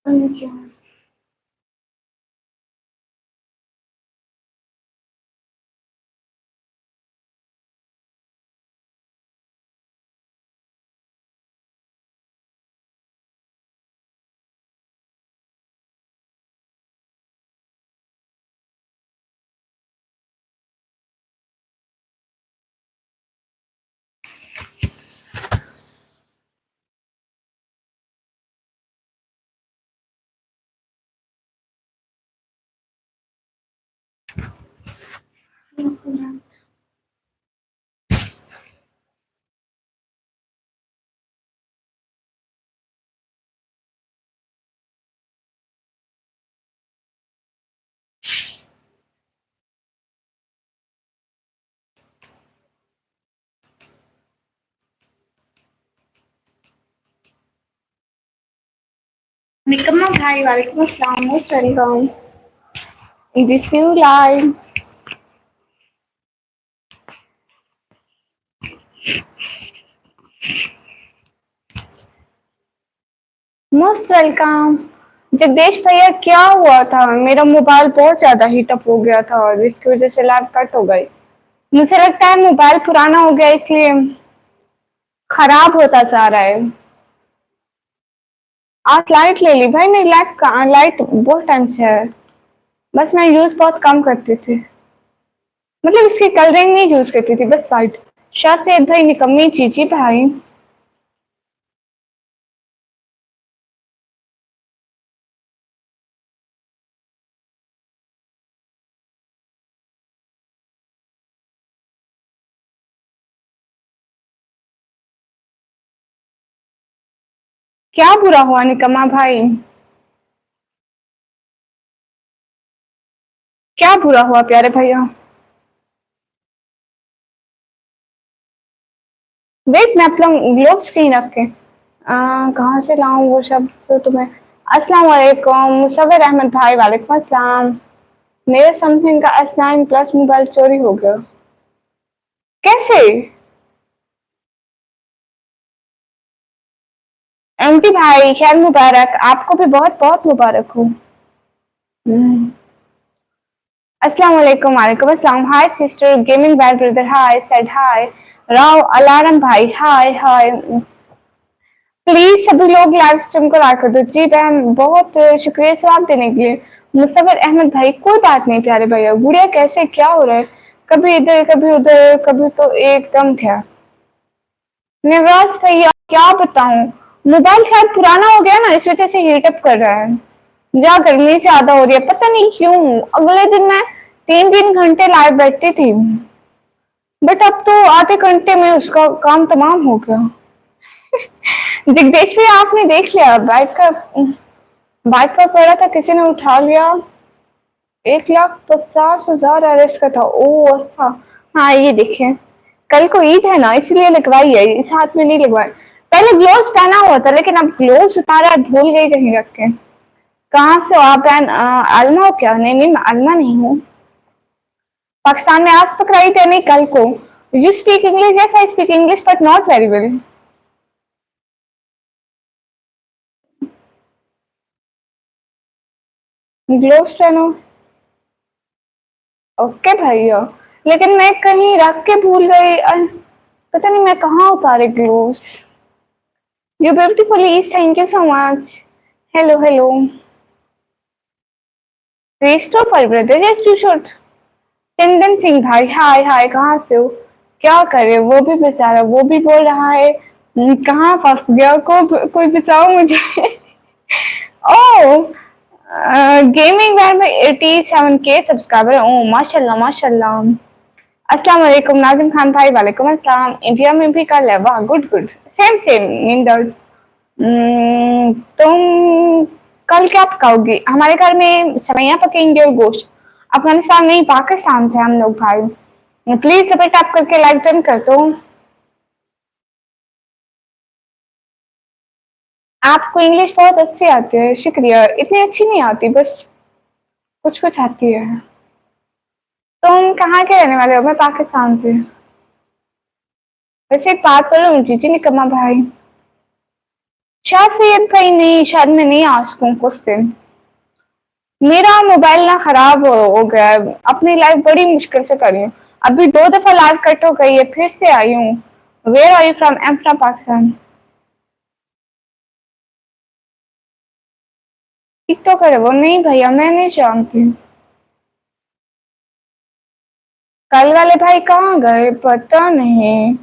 अच्छा। निकम्मा भाई वालेकुम अस्सलाम, most welcome in this new live. Most welcome. Jagdish भैया क्या हुआ था? मेरा मोबाइल बहुत ज्यादा हीटअप हो गया था जिसकी वजह से लाइव कट हो गई। मुझे लगता है मोबाइल पुराना हो गया इसलिए खराब होता जा रहा है। आज लाइट ले ली भाई, मेरी लाइट बहुत टाइम से है, बस मैं यूज बहुत कम करती थी। मतलब इसकी कलरिंग नहीं यूज करती थी, बस वाइट। शाह से भाई निकम्मी चीची भाई। क्या बुरा हुआ निकम्मा भाई? क्या बुरा हुआ प्यारे भैया? वेट, मैं अपना ग्लोव स्क्रीन रख के कहाँ से लाऊं वो शब्द से तुम्हें। अस्सलाम वालेकुम मुसव्विर अहमद भाई, वालेकुम अस्सलाम। मेरे समथिंग का S9 प्लस मोबाइल चोरी हो गया। कैसे? एमटी भाई खैर मुबारक, आपको भी बहुत बहुत मुबारक हो। हम्म। अस्सलाम वालेकुम, वालेकुम अस्सलाम। Hi sister gaming bad brother, hi said hi. राव अलारम भाई, हाय हाय। प्लीज सभी लोग लाइव स्ट्रीम को लाइक कर दो। जी बहन, बहुत शुक्रिया सवाब देने के लिए। मुसव्विर अहमद भाई कोई बात नहीं प्यारे भैया। गुड़िया कैसे, क्या हो रहा है? कभी इधर कभी उधर, कभी तो एकदम क्या। निवास भैया क्या बताऊं, मोबाइल शायद पुराना हो गया ना, इस वजह से हीटअप कर रहा है। या गर्मी ज्यादा हो रही है, पता नहीं क्यों। अगले दिन मैं 3-3 घंटे लाइव बैठती थी, बट अब तो आधे घंटे में उसका काम तमाम हो गया। जगदीश भी आपने देख लिया बाइक पर पड़ा था, किसी ने उठा लिया। 1,50,000 अरेस्ट का था। ओ अच्छा। हाँ ये देखें, कल को ईद है ना इसलिए लगवाई है, इस हाथ में नहीं लगवाई। पहले ग्लोव्स पहना हुआ था लेकिन अब ग्लोव्स उतारा, भूल गई कहीं रख के। कहाँ से हो आप बहन? अलमा हो क्या? नहीं नहीं, मैं अलमा नहीं हूँ। पाकिस्तान में आज पकड़ाई थे, नहीं कल को। You speak English? Yes I speak English but not very well. Gloves पहनो। ओके भैया, लेकिन मैं कहीं रख के भूल गई। पता नहीं मैं कहाँ उतारे gloves. You beautifully, thank you so much. Hello hello. Resto for brother, yes you should. Chandan Singh भाई, हाय हाय, कहाँ से हो? क्या करे वो भी बेचारा, वो भी बोल रहा है कहाँ फंस गया, कोई बचाओ मुझे। ओ गेमिंग वैर में 87K सब्सक्राइबर। ओ माशाल्लाह माशाल्लाह। अस्सलाम वालेकुम नाजिम खान भाई, वालेकुम अस्सलाम। इंडिया में भी कल है, वाह गुड गुड। सेम सेम नींदर। तुम कल क्या पकाओगी? हमारे घर में सेवइयां पकेंगे और गोश्त। अफगानिस्तान नहीं, पाकिस्तान से हम लोग भाई। प्लीज सभी टैप करके लाइक डन कर दो। आपको इंग्लिश बहुत अच्छी आती है, शुक्रिया। इतनी अच्छी नहीं आती, बस कुछ कुछ आती है। तुम कहाँ के रहने वाले हो? मैं पाकिस्तान से। वैसे एक बात बोलूं जीजी निकम्मा भाई, शायद सैयद भाई नहीं, शायद मैं नहीं आ सकूँ कुछ दिन। मेरा मोबाइल ना खराब हो गया है, अपनी लाइफ बड़ी मुश्किल से कर रही हूँ। अभी 2 दफ़ा लाइव कट हो गई है, फिर से आई हूँ। Where are you from? I am from Pakistan. TikToker है वो? नहीं भैया मैं नहीं जानती। कल वाले भाई कहाँ गए पता नहीं।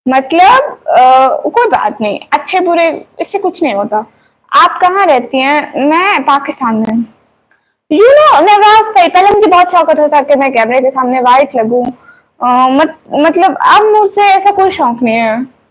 मतलब कोई बात नहीं, अच्छे बुरे इससे कुछ नहीं होता। आप कहाँ रहती हैं? मैं पाकिस्तान में। यू नो नवाज भाई, पहले मुझे बहुत शौक होता था कि मैं कैमरे के सामने वाइट लगूं। मतलब अब मुझसे ऐसा कोई शौक नहीं है।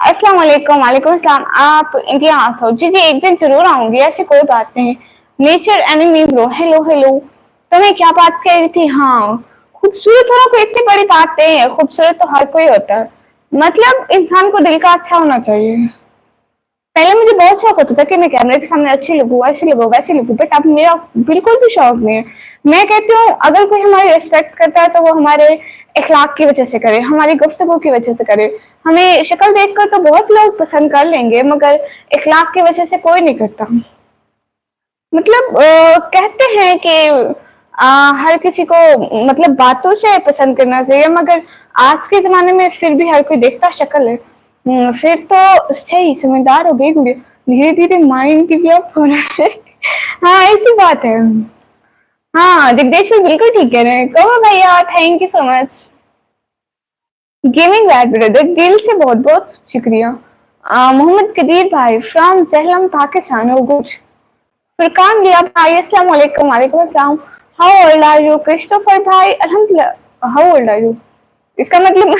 अस्सलाम वालेकुम। वालेकुम अस्सलाम। आप इंडिया आ जाओ। जी जी, एक दिन जरूर आऊंगी, ऐसी कोई बात नहीं। Nature enemy bro, hello hello. तो मैं क्या बात कर रही थी? हाँ, खूबसूरत होना कोई इतनी बड़ी बात नहीं है, खूबसूरत तो हर कोई होता है। मतलब इंसान को दिल का अच्छा होना चाहिए। पहले मुझे बहुत शौक होता था कि मैं कैमरे के सामने अच्छी लगूं, ऐसी लगूं, वैसी लगूं, बट अब मेरा बिल्कुल भी शौक नहीं है। मैं कहती हूँ अगर कोई हमारी रिस्पेक्ट करता है तो वो हमारे इखलाक की वजह से करे, हमारी गुफ्तगू की वजह से करे। हमें शक्ल देखकर तो बहुत लोग पसंद कर लेंगे, मगर इखलाक की वजह से कोई नहीं करता। मतलब कहते हैं कि हर किसी को मतलब बातों से पसंद करना चाहिए, मगर आज के ज़माने में फिर भी हर कोई देखता शक्ल है। फिर तो सही समझदार हो गई होंगे। धीरे-धीरे माइंड डेवलप हो रहा है। हाँ, ऐसी बात है। हाँ, जगदीश भी बिल्कुल ठीक कह रहे हैं। कहो भैया, thank you so much. Gaming bad brother, दिल से बहुत-बहुत शुक्रिया। मोहम्मद कदीर भाई from Jhelum Pakistan. Oh good. Furqan लिया भाई, अस्सलाम वालेकुम। वालेकुम अस्सलाम। How old are you? Christopher भाई, अल्हम्दुलिल्लाह। How old are you? इसका मतलब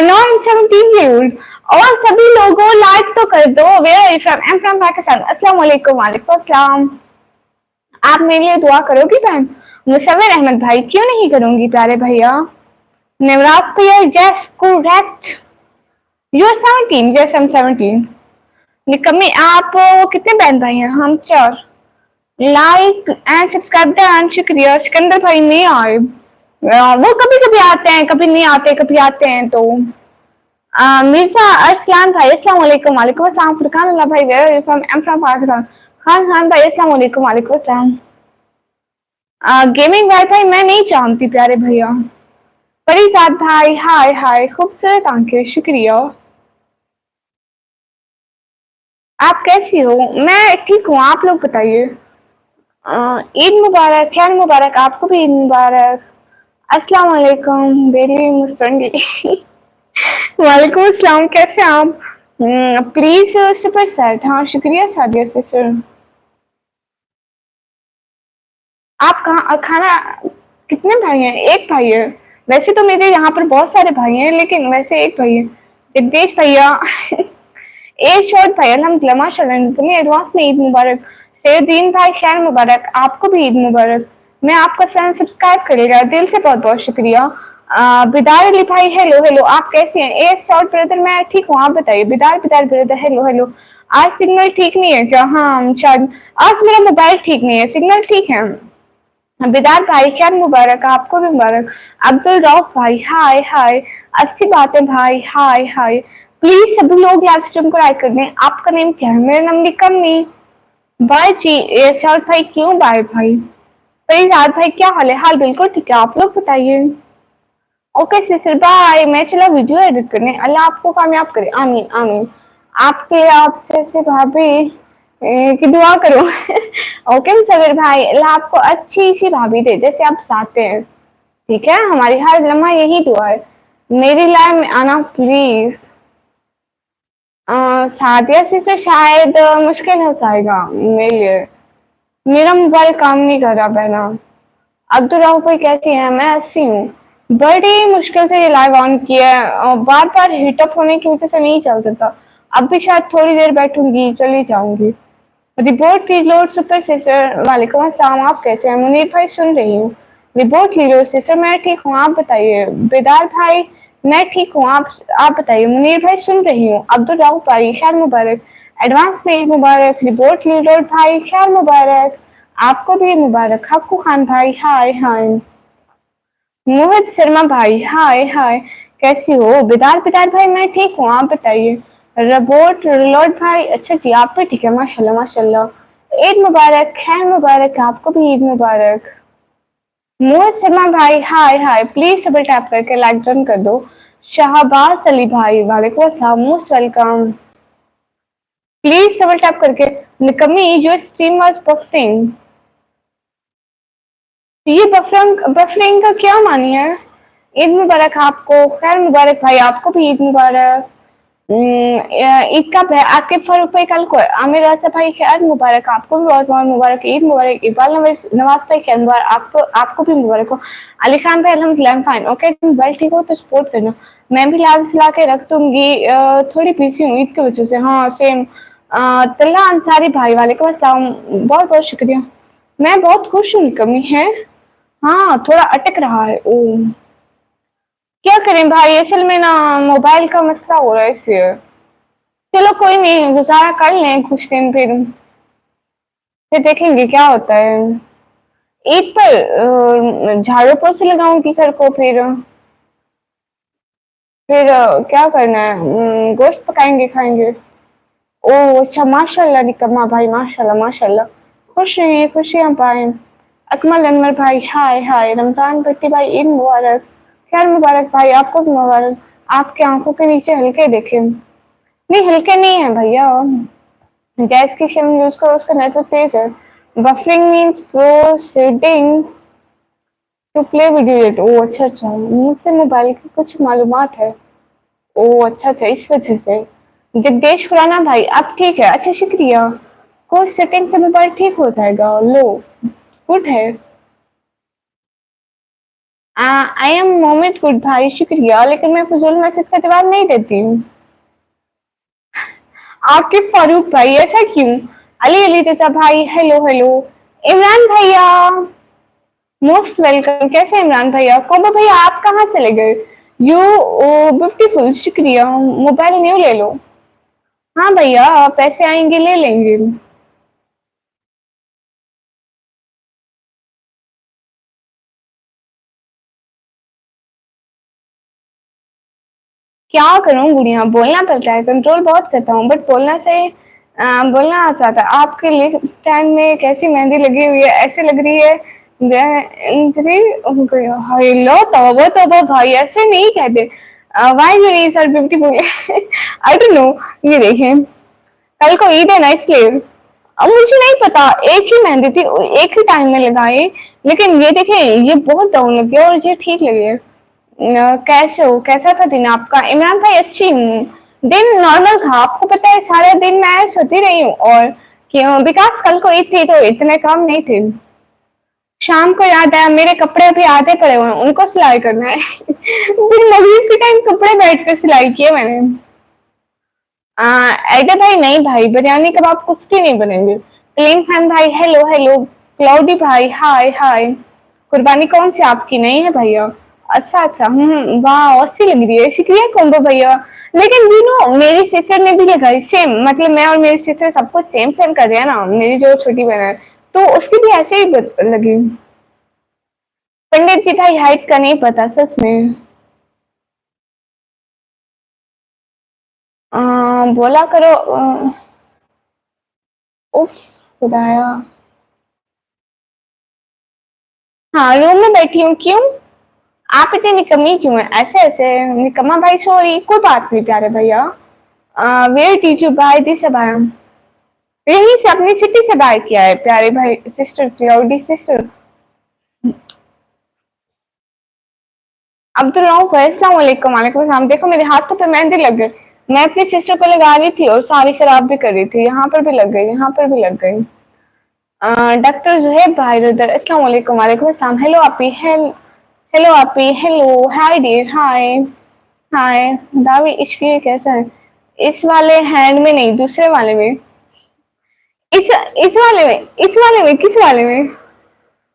नॉन 17 ईयर ओल्ड। और सभी लोगों लाइक तो कर दो। Where are you from? I am from Pakistan. अस्सलाम वालेकुम। वालेकुम अस्सलाम। आप मेरे लिए दुआ करोगी बहन? मुशव्विर अहमद भाई, क्यों नहीं करूंगी प्यारे भैया। नवराज भैया, yes correct. You are 17। Yes I am 17। निकम्मी आप कितने बहन भाई हैं? हम 4। लाइक एंड सब्सक्राइब डन, शुक्रिया। सिकंदर भाई नहीं आए। वो कभी कभी आते हैं, कभी नहीं आते, कभी आते हैं तो। मिर्जा अरसलान भाई, अस्सलाम वालेकुम। वालेकुम अस्सलाम। फुरकान अल्लाह भाई, where are you from? I am from Pakistan. Khan Khan भाई, अस्सलाम वालेकुम। वालेकुम अस्सलाम। गेमिंग वाईफाई मैं नहीं जानती प्यारे भैया। परिजात भाई, हाय हाय, खूबसूरत आंखें, शुक्रिया। आप कैसी हो? मैं ठीक हूँ, आप लोग बताइए। ईद मुबारक, खैर मुबारक, आपको भी ईद मुबारक। अस्सलाम वालेकुम बेली मुस्तंगी। वालेकुम अस्सलाम, कैसे हैं आप? Please super set. हाँ शुक्रिया सादिया सिस्टर। आप कहाँ खाना कितने भाई हैं? एक भाई है। वैसे तो मेरे यहाँ पर बहुत सारे भाई हैं, लेकिन वैसे एक भाई है, जगदीश भैया। ए शॉर्ट भाई, अल्हम्दुलिल्लाह माशाल्लाह, तुम्हें एडवांस में ईद मुबारक। सैयदीन भाई, खैर मुबारक, आपको भी ईद मुबारक। मैं आपका चैनल सब्सक्राइब करेगा, दिल से बहुत बहुत शुक्रिया। बिदार अली भाई, हेलो हेलो, आप कैसे हैं? ए शॉर्ट ब्रदर, मैं ठीक हूँ, आप बताइए। Bidar Bidar brother, hello hello. आज सिग्नल ठीक नहीं है क्या? हाँ शायद आज मेरा मोबाइल ठीक नहीं है, सिग्नल ठीक है। बिदार भाई, क्या मुबारक, आपको भी मुबारक। अब्दुल रऊफ भाई, हाय हाय। अच्छी बात है भाई, हाय हाय। प्लीज सभी लोग लाइव स्ट्रीम को लाइक कर दें। आपका नेम क्या है? मेरा नाम निकम्मी। बाय जी। शरद भाई, क्यों बाय भाई? फरीदाद भाई, क्या हाल है? हाल बिल्कुल ठीक है, आप लोग बताइए। Okay sister, bye. मैं चला वीडियो एडिट करने। अल्लाह आपको कामयाब करे, आमीन आमीन। आपके आप जैसे भाभी की दुआ करो। ओके सबर भाई, अल्लाह आपको अच्छी सी भाभी दे जैसे आप चाहते हैं। ठीक है, हमारी हर लम्हा यही दुआ है। मेरी लाइफ में आना प्लीज। सादिया सिस्टर, शायद मुश्किल हो जाएगा मेरे लिए। मेरा मोबाइल काम नहीं कर रहा बहना। अब्दुल राव भाई कैसी है? मैं अच्छी हूँ। बड़ी मुश्किल से ये लाइव ऑन किया है और बार बार हीटअप होने की वजह से नहीं चल सकता। अब भी शायद थोड़ी देर बैठूंगी, चली जाऊंगी। रिपोर्ट रीलोड सुपर सिस्टर, वालेकुम अस्सलाम। आप कैसे हैं? मुनीर भाई सुन रही हूँ। रिपोर्ट रीलोड सिस्टर, मैं ठीक हूँ, आप बताइए। बेदार भाई मैं ठीक हूँ, आप बताइए। मुनीर भाई सुन रही हूँ। अब्दुल राउफ भाई खैर मुबारक। एडवांस में ईद मुबारक। रिपोर्ट रीलोड भाई खैर मुबारक। आपको भी मुबारक। हक्कू खान भाई हाय हाय। मोहित शर्मा भाई हाय हाय। कैसी हो? बेदार बेदार भाई मैं ठीक हूँ, आप बताइए। रोबोट रिलोड भाई अच्छा जी, आप भी ठीक है, माशाल्लाह माशाल्लाह। ईद मुबारक, खैर मुबारक, आपको भी ईद मुबारक। मोहित शर्मा भाई hi hi. Please double tap करके लाइक डन कर दो। शाहबाज अली भाई वालेकुम अस्सलाम, most welcome. Please double tap करके। निकम्मी योर स्ट्रीम वाज बफरिंग। ये बफरिंग का क्या मानी है? ईद मुबारक आपको, खैर मुबारक भाई, आपको भी ईद मुबारक। ईद कब है? आकिब फारूक भाई कल को है। आमिर राजा भाई खैर मुबारक, आपको भी बहुत बहुत मुबारक, ईद मुबारक। इकबाल नवाज भाई खैर मुबारक, आपको भी मुबारक हो। अली खान भाई अल्हम्दुलिल्लाह फाइन। ओके मोबाइल ठीक हो तो सपोर्ट करना। मैं भी लाइव चला के रख दूंगी, थोड़ी बिजी हूँ ईद की वजह से। हाँ सेम। तल्ला अंसारी भाई वालेकुम अस्सलाम, बहुत बहुत शुक्रिया। मैं बहुत खुश हूँ, कमी है। हाँ थोड़ा अटक रहा है। ओ क्या करें भाई, असल में ना मोबाइल का मसला हो रहा है इसलिए। चलो कोई नहीं, गुजारा कर लें कुछ दिन, फिर देखेंगे क्या होता है। ईद पर झाड़ू पोछे लगाऊंगी घर को, फिर क्या करना है, गोश्त पकाएंगे खाएंगे। ओ अच्छा माशाल्लाह निकम्मा भाई, माशाल्लाह माशाल्लाह। खुश रहिए, खुशियां पाए। अकमल अनवर भाई हाय हाय। रमजान भट्टी भाई ईद मुबारक। खैर मुबारक भाई, आपको भी मुबारक। आपके आंखों के नीचे हल्के देखे। नहीं हल्के नहीं है भैया, जैस की सिम यूज करो, उसका नेटवर्क तेज है। Buffering means proceeding to play video at. ओ अच्छा अच्छा, मुझसे मोबाइल की कुछ मालूमात है। ओ अच्छा अच्छा, इस वजह से। जगदीश खुराना भाई अब ठीक है, अच्छा शुक्रिया। कोई सेटिंग से मोबाइल ठीक हो जाएगा। लो गुड है। आई एम मोमेंट गुड भाई शुक्रिया, लेकिन मैं फजूल मैसेज का जवाब नहीं देती हूँ। आकिब फारूक भाई ऐसा क्यों? अली अली रजा भाई हेलो हेलो। इमरान भैया मोस्ट वेलकम। कैसे इमरान भैया? कोबा भैया आप कहाँ चले गए? यू ब्यूटीफुल शुक्रिया। मोबाइल न्यू ले लो। हाँ भैया पैसे आएंगे ले लेंगे। क्या करूँ गुड़िया, बोलना पड़ता है, कंट्रोल बहुत करता हूँ बट बोलना से बोलना आसान है। आपके लेफ्ट हैंड में कैसी मेहंदी लगी हुई है? ऐसे लग रही है इंजरी हो गई। हेलो तौबा तौबा भाई, ऐसे नहीं कहते। Why you needs are beautiful. I don't know. ये देखें, कल को ईद है ना इसलिए। अब मुझे नहीं पता, एक ही मेहंदी थी, एक ही टाइम में लगाई, लेकिन ये देखें ये बहुत डाउन लग गया और ये ठीक लगे। कैसे हो, कैसा था दिन आपका? इमरान भाई अच्छी हूँ। दिन नॉर्मल था, आपको पता है सारा दिन मैं सोती रही हूँ। और क्यों? विकास कल को ईद थी तो इतने काम नहीं थे। शाम को याद आया मेरे कपड़े अभी आधे पड़े हुए हैं, उनको सिलाई करना है। फिर मगरिब के टाइम कपड़े बैठ कर सिलाई किए मैंने। ऐडे भाई नहीं भाई, बिरयानी कबाब कुछ नहीं बनेंगे। कलीम खान भाई हेलो हेलो। क्लाउडी भाई हाय हाय। कुर्बानी कौन सी आपकी? नहीं है भैया। अच्छा अच्छा, वाह अच्छी लग रही है, शुक्रिया कोम्बो भैया। लेकिन यू नो मेरी सिस्टर ने भी लगाई सेम, मतलब मैं और मेरी सिस्टर सब कुछ सेम सेम कर रहे हैं ना, मेरी जो छोटी बहन है तो उसकी भी ऐसे ही लगी। पंडित जी भाई हाइट का नहीं पता सच में। बोला करो। उफ खुदाया। हाँ रूम में बैठी हूँ, क्यों? आप इतनी निकम्मी क्यों है? ऐसे ऐसे निकम्मा भाई, सॉरी कोई बात नहीं प्यारे भैया। Where did you buy this abaya? यहीं से अपनी सिटी से बाय किया है प्यारे भाई, sister cloudy sister. Abdul Rauf भाई अस्सलाम वालेकुम। वालेकुम अस्सलाम। देखो मेरे हाथों पे मेहंदी लग गई। मैं अपनी सिस्टर को लगा रही थी और सारी खराब भी कर रही थी, यहाँ पर भी लग गई, यहाँ पर भी लग गई। डॉक्टर जुहैब भाई रुदर, अस्सलाम वालेकुम। वालेकुम अस्सलाम। हेलो आपी, हेलो आपी, हेलो, हाय डियर, हाय हाय। दावी इश्क ये कैसा है? इस वाले हैंड में नहीं, दूसरे वाले में। इस वाले में, इस वाले में, किस वाले में?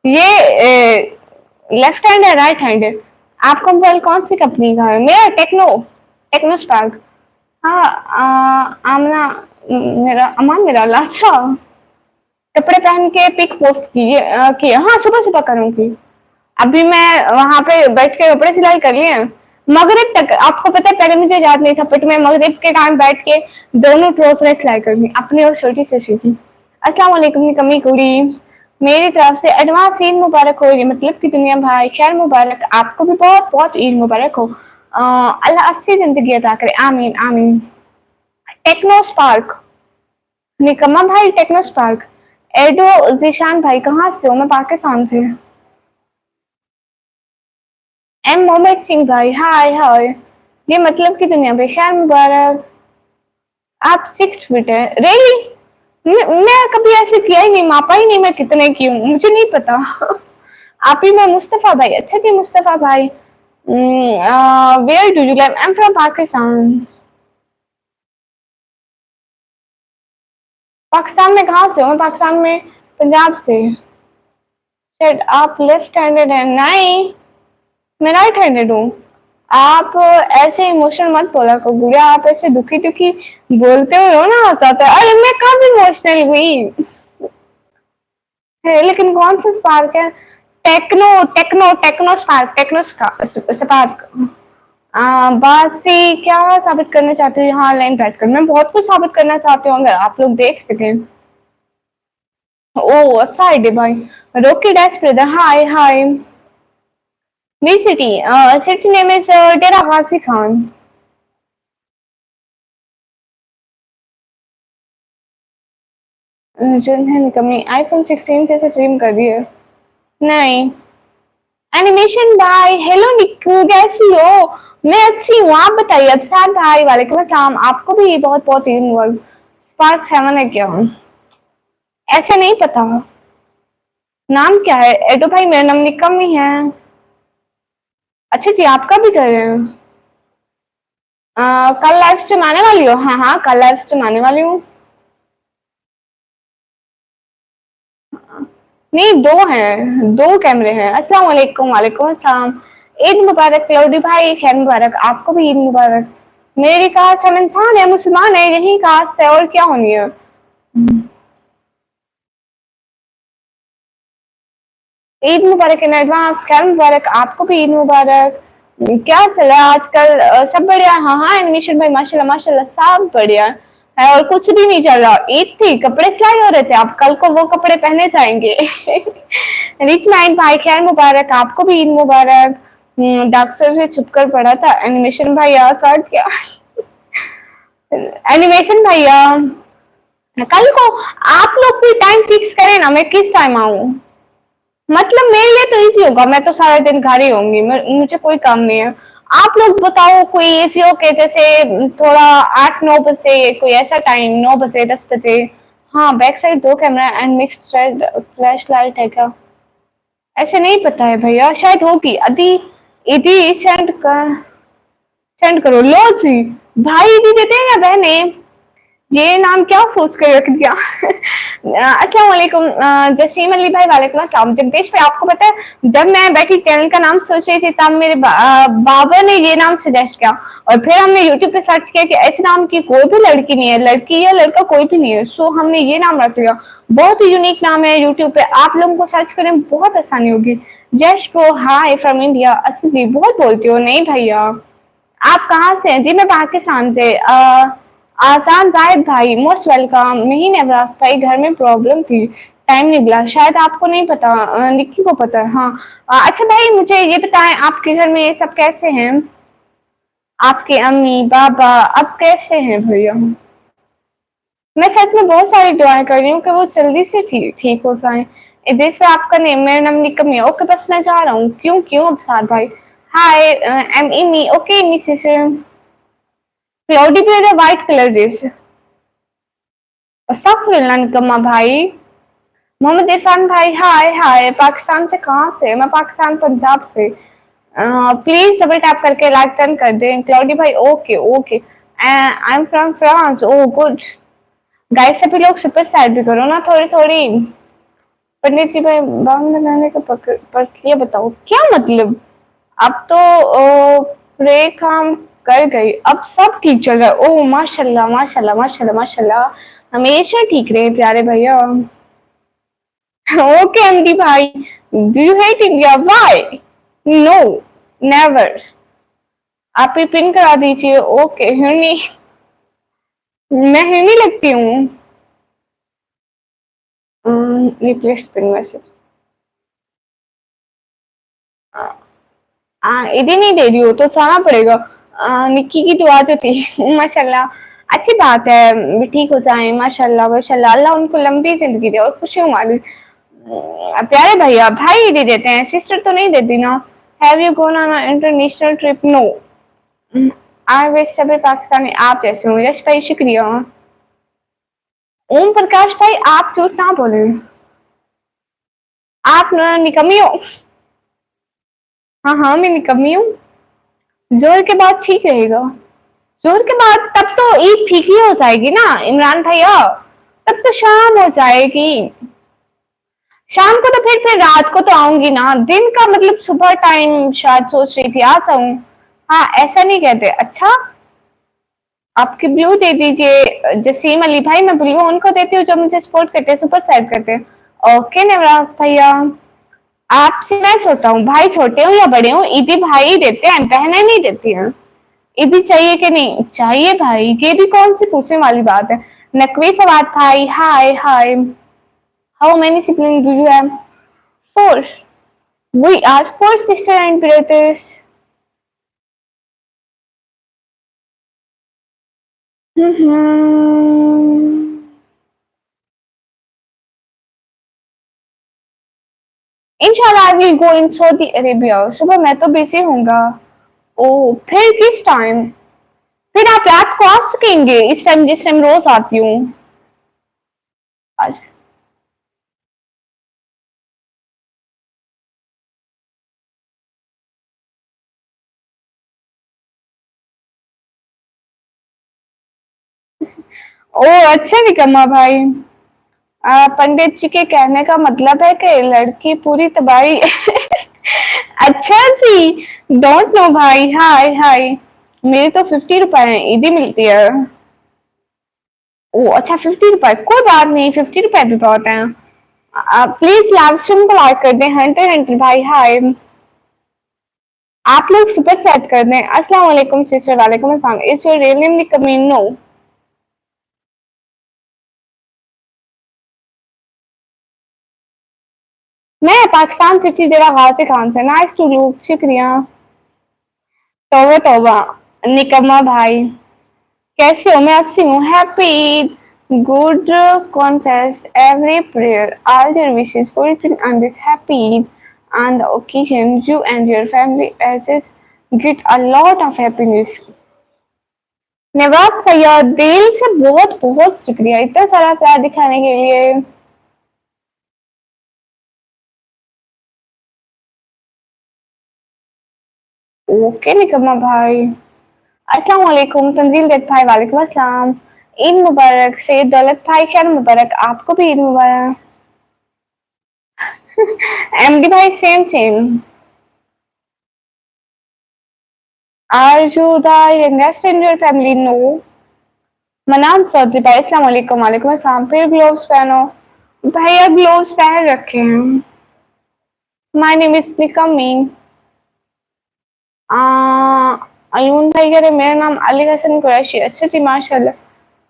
ये लेफ्ट हैंड है, राइट हैंड है? आपका मोबाइल कौन सी कंपनी का है? मेरा टेक्नो, टेक्नो स्पार्क। हाँ, आमना मेरा, अमान मेरा लाचा। कपड़े पहन के पिक पोस्ट किए, हाँ सुबह सुबह करूंगी। अभी मैं वहां पे बैठ के कपड़े सिलाई कर लिए हैं। मगरिब तक, आपको पता है पहले मुझे याद नहीं था, बट मैं मगरिब के टाइम बैठ के दोनों ट्राउजर सिलाई कर ली, अपनी और छोटी से की। अस्सलाम वालेकुम कमी कुड़ी, मेरी तरफ से एडवांस ईद मुबारक हो। ये मतलब की दुनिया भाई, खैर मुबारक, आपको भी बहुत बहुत ईद मुबारक हो। अल्लाह अस्सी जिंदगी अता करे, आमीन आमीन। टेक्नो स्पार्क, निकम्मा भाई टेक्नो स्पार्क। एडो जीशान भाई कहाँ से हो? मैं पाकिस्तान से। एम मोहम्मद सिंह भाई, हाय हाय। ये मतलब की दुनिया भाई, खैर मुबारक। आप 6 फीट है, रियली? मैं कभी ऐसे किया ही नहीं, मापा ही नहीं मैं कितने की हूँ, मुझे नहीं पता। आप ही मैं मुस्तफा भाई, अच्छा जी मुस्तफा भाई। Where do you live? I am from Pakistan. Pakistan में कहाँ से हो? मैं पाकिस्तान में पंजाब से। शायद आप लेफ्ट हैंडेड है? नहीं, मैं राइट हैंडेड हूँ। आप ऐसे इमोशनल मत बोला करो गुड़िया, आप ऐसे दुखी दुखी बोलते हुए हो ना, हंसाते। अरे मैं कब इमोशनल हुई है? लेकिन कौन सा स्पार्क है? Tecno Tecno Tecno Spark, Tecno Spark. बासी क्या साबित करना चाहते हो? यहाँ लाइन बैठ कर मैं बहुत कुछ साबित करना चाहती हूँ, अगर आप लोग देख सकें। ओ अच्छा आइडिया भाई। Rocky dash brother, hi hi. Me city, city name is Dera Ghazi Khan. जो है निकम्मी, आईफोन 16 से स्ट्रीम कर रही है। नहीं, एनिमेशन भाई, हेलो निक्कू कैसी हो? मैं अच्छी हूँ, आप बताइए। अफसार भाई वालेकुम अस्सलाम, आपको भी बहुत बहुत स्पार्क 7 है क्या? ऐसे नहीं पता। नाम क्या है? एडो भाई मेरा नाम निकम ही है। अच्छा जी, आपका भी कर रहे हैं? कल लाइव स्ट्रीम आने वाली हो? हाँ हाँ, कल लाइव स्ट्रीम आने वाली हूँ। नहीं, दो हैं, दो कैमरे हैं। अस्सलाम वालेकुम, वालेकुम अस्सलाम। ईद मुबारक क्लाउडी भाई, खैर मुबारक, आपको भी ईद मुबारक। मेरी कास्ट, हम इंसान है, मुसलमान है, यही कास्ट है, और क्या होनी है। ईद मुबारक इन एडवांस, खैर मुबारक, आपको भी ईद मुबारक। क्या चल रहा है आजकल? सब बढ़िया? हाँ हाँ एनिमेशन भाई, माशाल्लाह माशाल्लाह, सब बढ़िया है। और कुछ भी नहीं चल रहा, ईद थी, कपड़े सिलाई हो रहे थे, आप कल को वो कपड़े पहने जाएंगे। रिच माइंड भाई, खैर मुबारक, आपको भी ईद मुबारक। डॉक्टर से छुप कर पड़ा था एनिमेशन भैया, सर क्या? एनिमेशन भैया, कल को आप लोग भी टाइम फिक्स करें ना, मैं किस टाइम आऊँ? मतलब मेरे लिए तो इजी होगा, मैं तो सारे दिन घर ही होंगी, मुझे कोई काम नहीं है। आप लोग बताओ कोई इजी हो के, जैसे थोड़ा 8-9 बजे, कोई ऐसा टाइम, 9 बजे, 10 बजे। हाँ, back side 2 camera and mixed flash light है क्या? ऐसे नहीं पता है भैया, शायद होगी। अभी इधी सेंड करो लो जी। भाई भी देते हैं या बहने? ये नाम क्या सोच कर रख दिया। अस्सलाम वालेकुम जसीम अली भाई, वालेकुम अस्सलाम। जगदीश भाई, आपको पता है जब मैं बैठी चैनल का नाम सोच रही थी, तब मेरे बाबा ने ये नाम सजेस्ट किया, और फिर हमने यूट्यूब पे सर्च किया कि ऐसे नाम की कोई भी लड़की नहीं है, लड़की या लड़का कोई भी नहीं है, सो हमने ये नाम रख लिया। बहुत ही यूनिक नाम है, यूट्यूब पे आप लोगों को सर्च करने में बहुत आसानी होगी। जश प्रो, हाय फ्रॉम इंडिया। अच्छा जी, बहुत बोलती हो? नहीं भैया, आप कहाँ से हैं? जी मैं पाकिस्तान से। आसान जाहिद भाई, मोस्ट वेलकम। नहीं नवराज भाई, घर में प्रॉब्लम थी, टाइम नहीं मिला, शायद आपको नहीं पता, निक्की को पता है। हाँ, अच्छा भाई मुझे ये बताएं, आपके घर में ये सब कैसे हैं? आपके अम्मी बाबा अब कैसे हैं भैया? मैं सच में बहुत सारी दुआएं कर रही हूँ कि वो जल्दी से ठीक हो जाए। देश पे आपका नेम, मेरा नाम निकम है। ओके, बस मैं जा रहा हूँ। क्यों क्यों अब साथ भाई? Hi, I'm Immy, okay Immy sister. Cloudy पे व्हाइट कलर ड्रेस, सब निकम्मा भाई। मोहम्मद इरफान भाई हाय हाय। पाकिस्तान से कहाँ से? मैं पाकिस्तान पंजाब से। प्लीज डबल टैप करके लाइक टर्न कर दें। क्लाउडी भाई okay okay. I am from France. Oh good. Guys सभी लोग सुपर सैड भी करो ना थोड़ी थोड़ी। पंडित जी भाई बांग लगाने का पर ये बताओ क्या मतलब? अब तो प्रे काम कर गई, अब सब ठीक चल रहा है। ओह माशाल्लाह माशाल्लाह माशाल्लाह माशाल्लाह। हमेशा ठीक रहे प्यारे भैया। ओके एमडी भाई। Do you hate India? Why? No never. आप ही पिन करा दीजिए। ओके हिरनी। मैं हिरनी लगती हूँ। Replace pin message. इधर नहीं दे रही हो तो जाना पड़ेगा। निक्की की दुआ तो थी। माशाल्लाह। अच्छी बात है ठीक हो जाए। माशाल्लाह माशाल्लाह। अल्लाह उनको लंबी जिंदगी दे और खुशियों वाली। प्यारे भैया भाई ही दे देते हैं, सिस्टर तो नहीं देती ना। Have you gone on international trip? No. I wish सभी पाकिस्तानी आप जैसे हो। यश भाई शुक्रिया। ओम प्रकाश भाई आप झूठ ना बोले। आप निकम्मी हो। हाँ हाँ मैं निकम्मी हूँ। जोर के बाद ठीक रहेगा। जोर के बाद तब तो ईद ठीक ही हो जाएगी ना इमरान भैया। तब तो शाम हो जाएगी। शाम को तो फिर रात को तो आऊंगी ना। दिन का मतलब सुबह टाइम शायद सोच रही थी आ जाऊं। हाँ ऐसा नहीं कहते। अच्छा आपकी ब्लू दे दीजिए। जसीम अली भाई मैं ब्लू उनको देती हूँ जो मुझे सपोर्ट करते हैं, सुपर सेट करते हैं। ओके नवराज भैया। आपसे मैं छोटा हूँ भाई, छोटे हूँ या बड़े हूँ ईदी भाई ही देते हैं, बहनें नहीं देती हैं। ईदी चाहिए कि नहीं चाहिए भाई? ये भी कौन सी पूछने वाली बात है। नकवी फवाद भाई hi hi. How many sibling do you have? Four. We are four sister and brothers. इंशाल्लाह I will go in Saudi Arabia. सुबह मैं तो बिजी होऊंगा। ओ फिर किस टाइम? फिर आप रात को आ सकेंगे इस टाइम जिस टाइम रोज आती हूँ आज। ओ अच्छा निकम्मा भाई। पंडित जी के कहने का मतलब है कि लड़की पूरी तबाही। अच्छा सी। डोंट नो भाई हाय हाय। मेरे तो 50 रुपए है ईदी मिलती है। ओ अच्छा 50 रुपए कोई बात नहीं, 50 रुपए भी बहुत है। प्लीज लाइव स्ट्रीम को लाइक कर दें। हंटर हंटर भाई हाय। आप लोग सुपर सेट कर दें। अस्सलाम वालेकुम सिस्टर। वालेकुम अस्सलाम। Is your real name Nikmeen? No. मैं पाकिस्तान सिटी डेरा गाजी खान से। नाइस टू लूक शुक्रिया। तौबा तौबा। निकम्मा भाई कैसे हो? मैं अच्छी हूँ। Happy good contest every prayer all your wishes fulfil on this happy Eid on the occasion you and your family as it get a lot of happiness। Nawaz भैया दिल से बहुत बहुत शुक्रिया इतना सारा प्यार दिखाने के लिए। ओके निकम्मा भाई। अस्सलाम वालेकुम तंजील देख भाई। वालेकुम अस्सलाम। ईद मुबारक। सैयद दौलत भाई खैर मुबारक। आपको भी ईद मुबारक। एमडी भाई same same. Are you the youngest in your family? No. Manam Chaudhry भाई अस्सलाम वालेकुम। वालेकुम अस्सलाम। फिर ग्लोव्स पहनो। भैया ग्लोव्स पहन रखे हैं। My name is Nikmi. Ayun भाई कह रहे मेरा नाम अली हसन कुरैशी। अच्छा जी माशाल्लाह।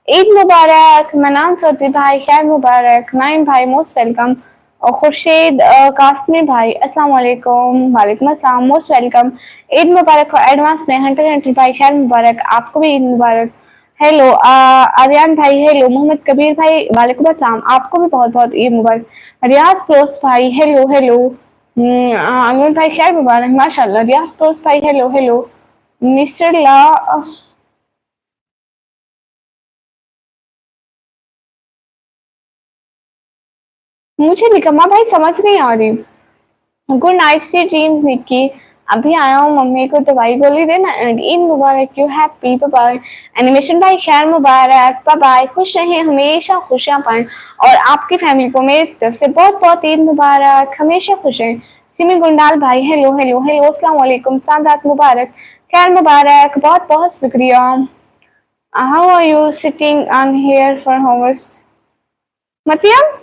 ईद मुबारक। मनाम चौधरी भाई खैर मुबारक। नाइम भाई मोस्ट वेलकम। और खुर्शीद कासमी भाई अस्सलाम वालेकुम। वालेकुम अस्सलाम मोस्ट वेलकम। ईद मुबारक हो एडवांस में। हंटर हंटर भाई खैर मुबारक। आपको भी ईद मुबारक। हेलो आर्यन भाई। हेलो मोहम्मद कबीर भाई। वालेकुम अस्सलाम। आपको भी बहुत बहुत ईद मुबारक। रियाज क्लोस भाई हेलो हेलो। अनवर भाई खैर मुबारक। माशाल्लाह। रियाज क्लोस भाई हेलो हेलो। मिस्टर ला मुझे निकम्मा भाई समझ नहीं आ रही। Good night sweet dreams Nikki. अभी आया हूँ, मम्मी को दवाई गोली देना एंड ईद मुबारक you happy bye bye. Animation भाई खैर मुबारक बाय बाय। खुश रहें, हमेशा खुशियां पाएं और आपकी फैमिली को मेरी तरफ से बहुत बहुत ईद मुबारक, हमेशा खुश रहें। सिमी गुंडाल भाई हेलो हेलो हेलो अस्सलाम वालेकुम, सादात मुबारक, खैर मुबारक, बहुत बहुत शुक्रिया। How are you sitting on here for hours? मतलब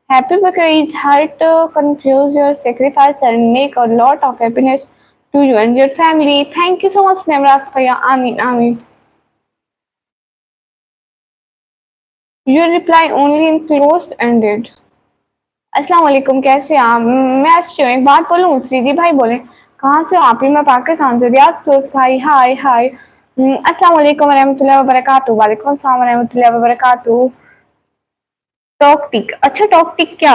happy Bakrid, heart confuse your sacrifice and make a lot of happiness to you and your family. Thank you so much, Nemras Bhaiya. Amin, Amin. Your reply only in closed ended. अस्सलाम वालेकुम, कैसे हैं आप? मैं अच्छी हूँ। एक बात बोलूँ, सीधी भाई बोले कहाँ से हो आप? ही मैं पाकिस्तान से। रियाज दोस्त भाई हाय हाय। अस्सलाम वालेकुम रहमतुल्लाहि व बरकातहू। वालेकुम अस्सलाम रहमतुल्लाहि व बरकातहू। टॉक टिक, अच्छा टॉक टिक क्या?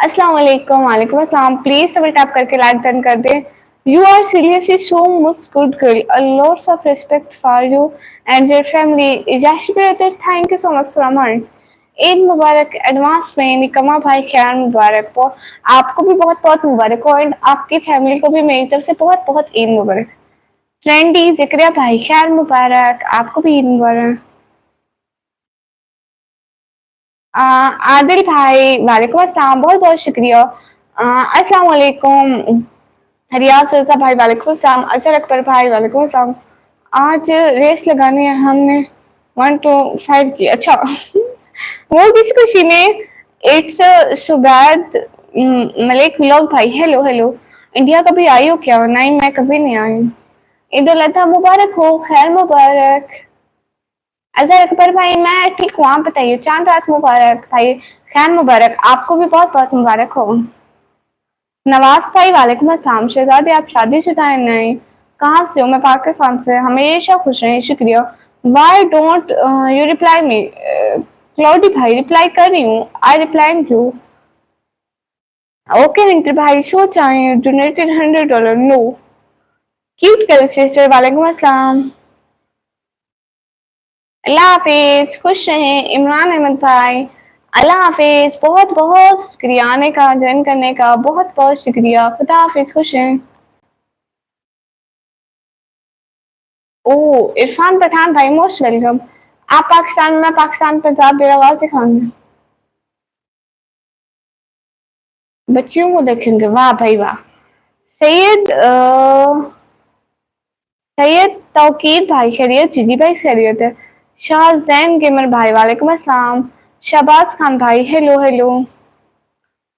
अस्सलाम वालेकुम, वालेकुम अस्सलाम। प्लीज डबल टैप करके लाइक डन कर दे। You are seriously so much good girl, a lots of respect for you and your family. Jashi brother, thank you so much for amount. Eid मुबारक advance में। निकमा भाई खैर मुबारक हो। आपको भी बहुत बहुत मुबारक हो एंड आपकी फैमिली को भी मेरी तरफ से बहुत बहुत ईद मुबारक। ट्रेंडी जिक्रिया भाई खैर मुबारक, आपको भी ईद मुबारक। आदिल भाई वालेकुम अस्सलाम, बहुत बहुत शुक्रिया। अस्सलाम वालेकुम। रियाज रजा भाई वालेकुम अस्सलाम। अजहर अकबर भाई वालेकुम अस्सलाम। आज रेस लगानी है हमने 1 to 5 की। अच्छा वो किस खुशी में? इट्स सुबैद मलिक व्लॉग भाई हेलो हेलो। इंडिया कभी आई हो क्या? नहीं, मैं कभी नहीं आई। ईद उल अजहा मुबारक हो, खैर मुबारक। अजहर अकबर भाई मैं ठीक हूँ, आप बताइए। चांद रात मुबारक भाई, खैर मुबारक, आपको भी बहुत बहुत मुबारक हो। नवाज भाई वालेकुम अस्सलाम। शहजादे आप शादीशुदा हैं? नहीं। कहाँ से हो? मैं पाकिस्तान से। हमेशा खुश रहें, शुक्रिया। Why don't you reply me? Cloudy भाई रिप्लाई कर रही हूँ, I reply you. Okay winter भाई शो चाहे donated $100। No. Cute girl sister वालेकुम अस्सलाम। अल्लाह हाफिज, खुश रहें। इमरान अहमद भाई अल्लाह हाफिज, बहुत बहुत शुक्रिया आने का, ज्वाइन करने का, बहुत बहुत शुक्रिया। खुदा हाफिज, खुश रहें। ओह इरफान पठान भाई मोस्ट वेलकम। आप पाकिस्तान में, मैं पाकिस्तान, पंजाब, डेरावाल से खान। बच्चियों को देखेंगे, वाह भाई वाह। सैयद सैयद तौकीर भाई खैरियत? जी भाई खैरियत है। शाह जैन गेमर भाई वालेकुम अस्सलाम। शहबाज खान भाई हेलो हेलो।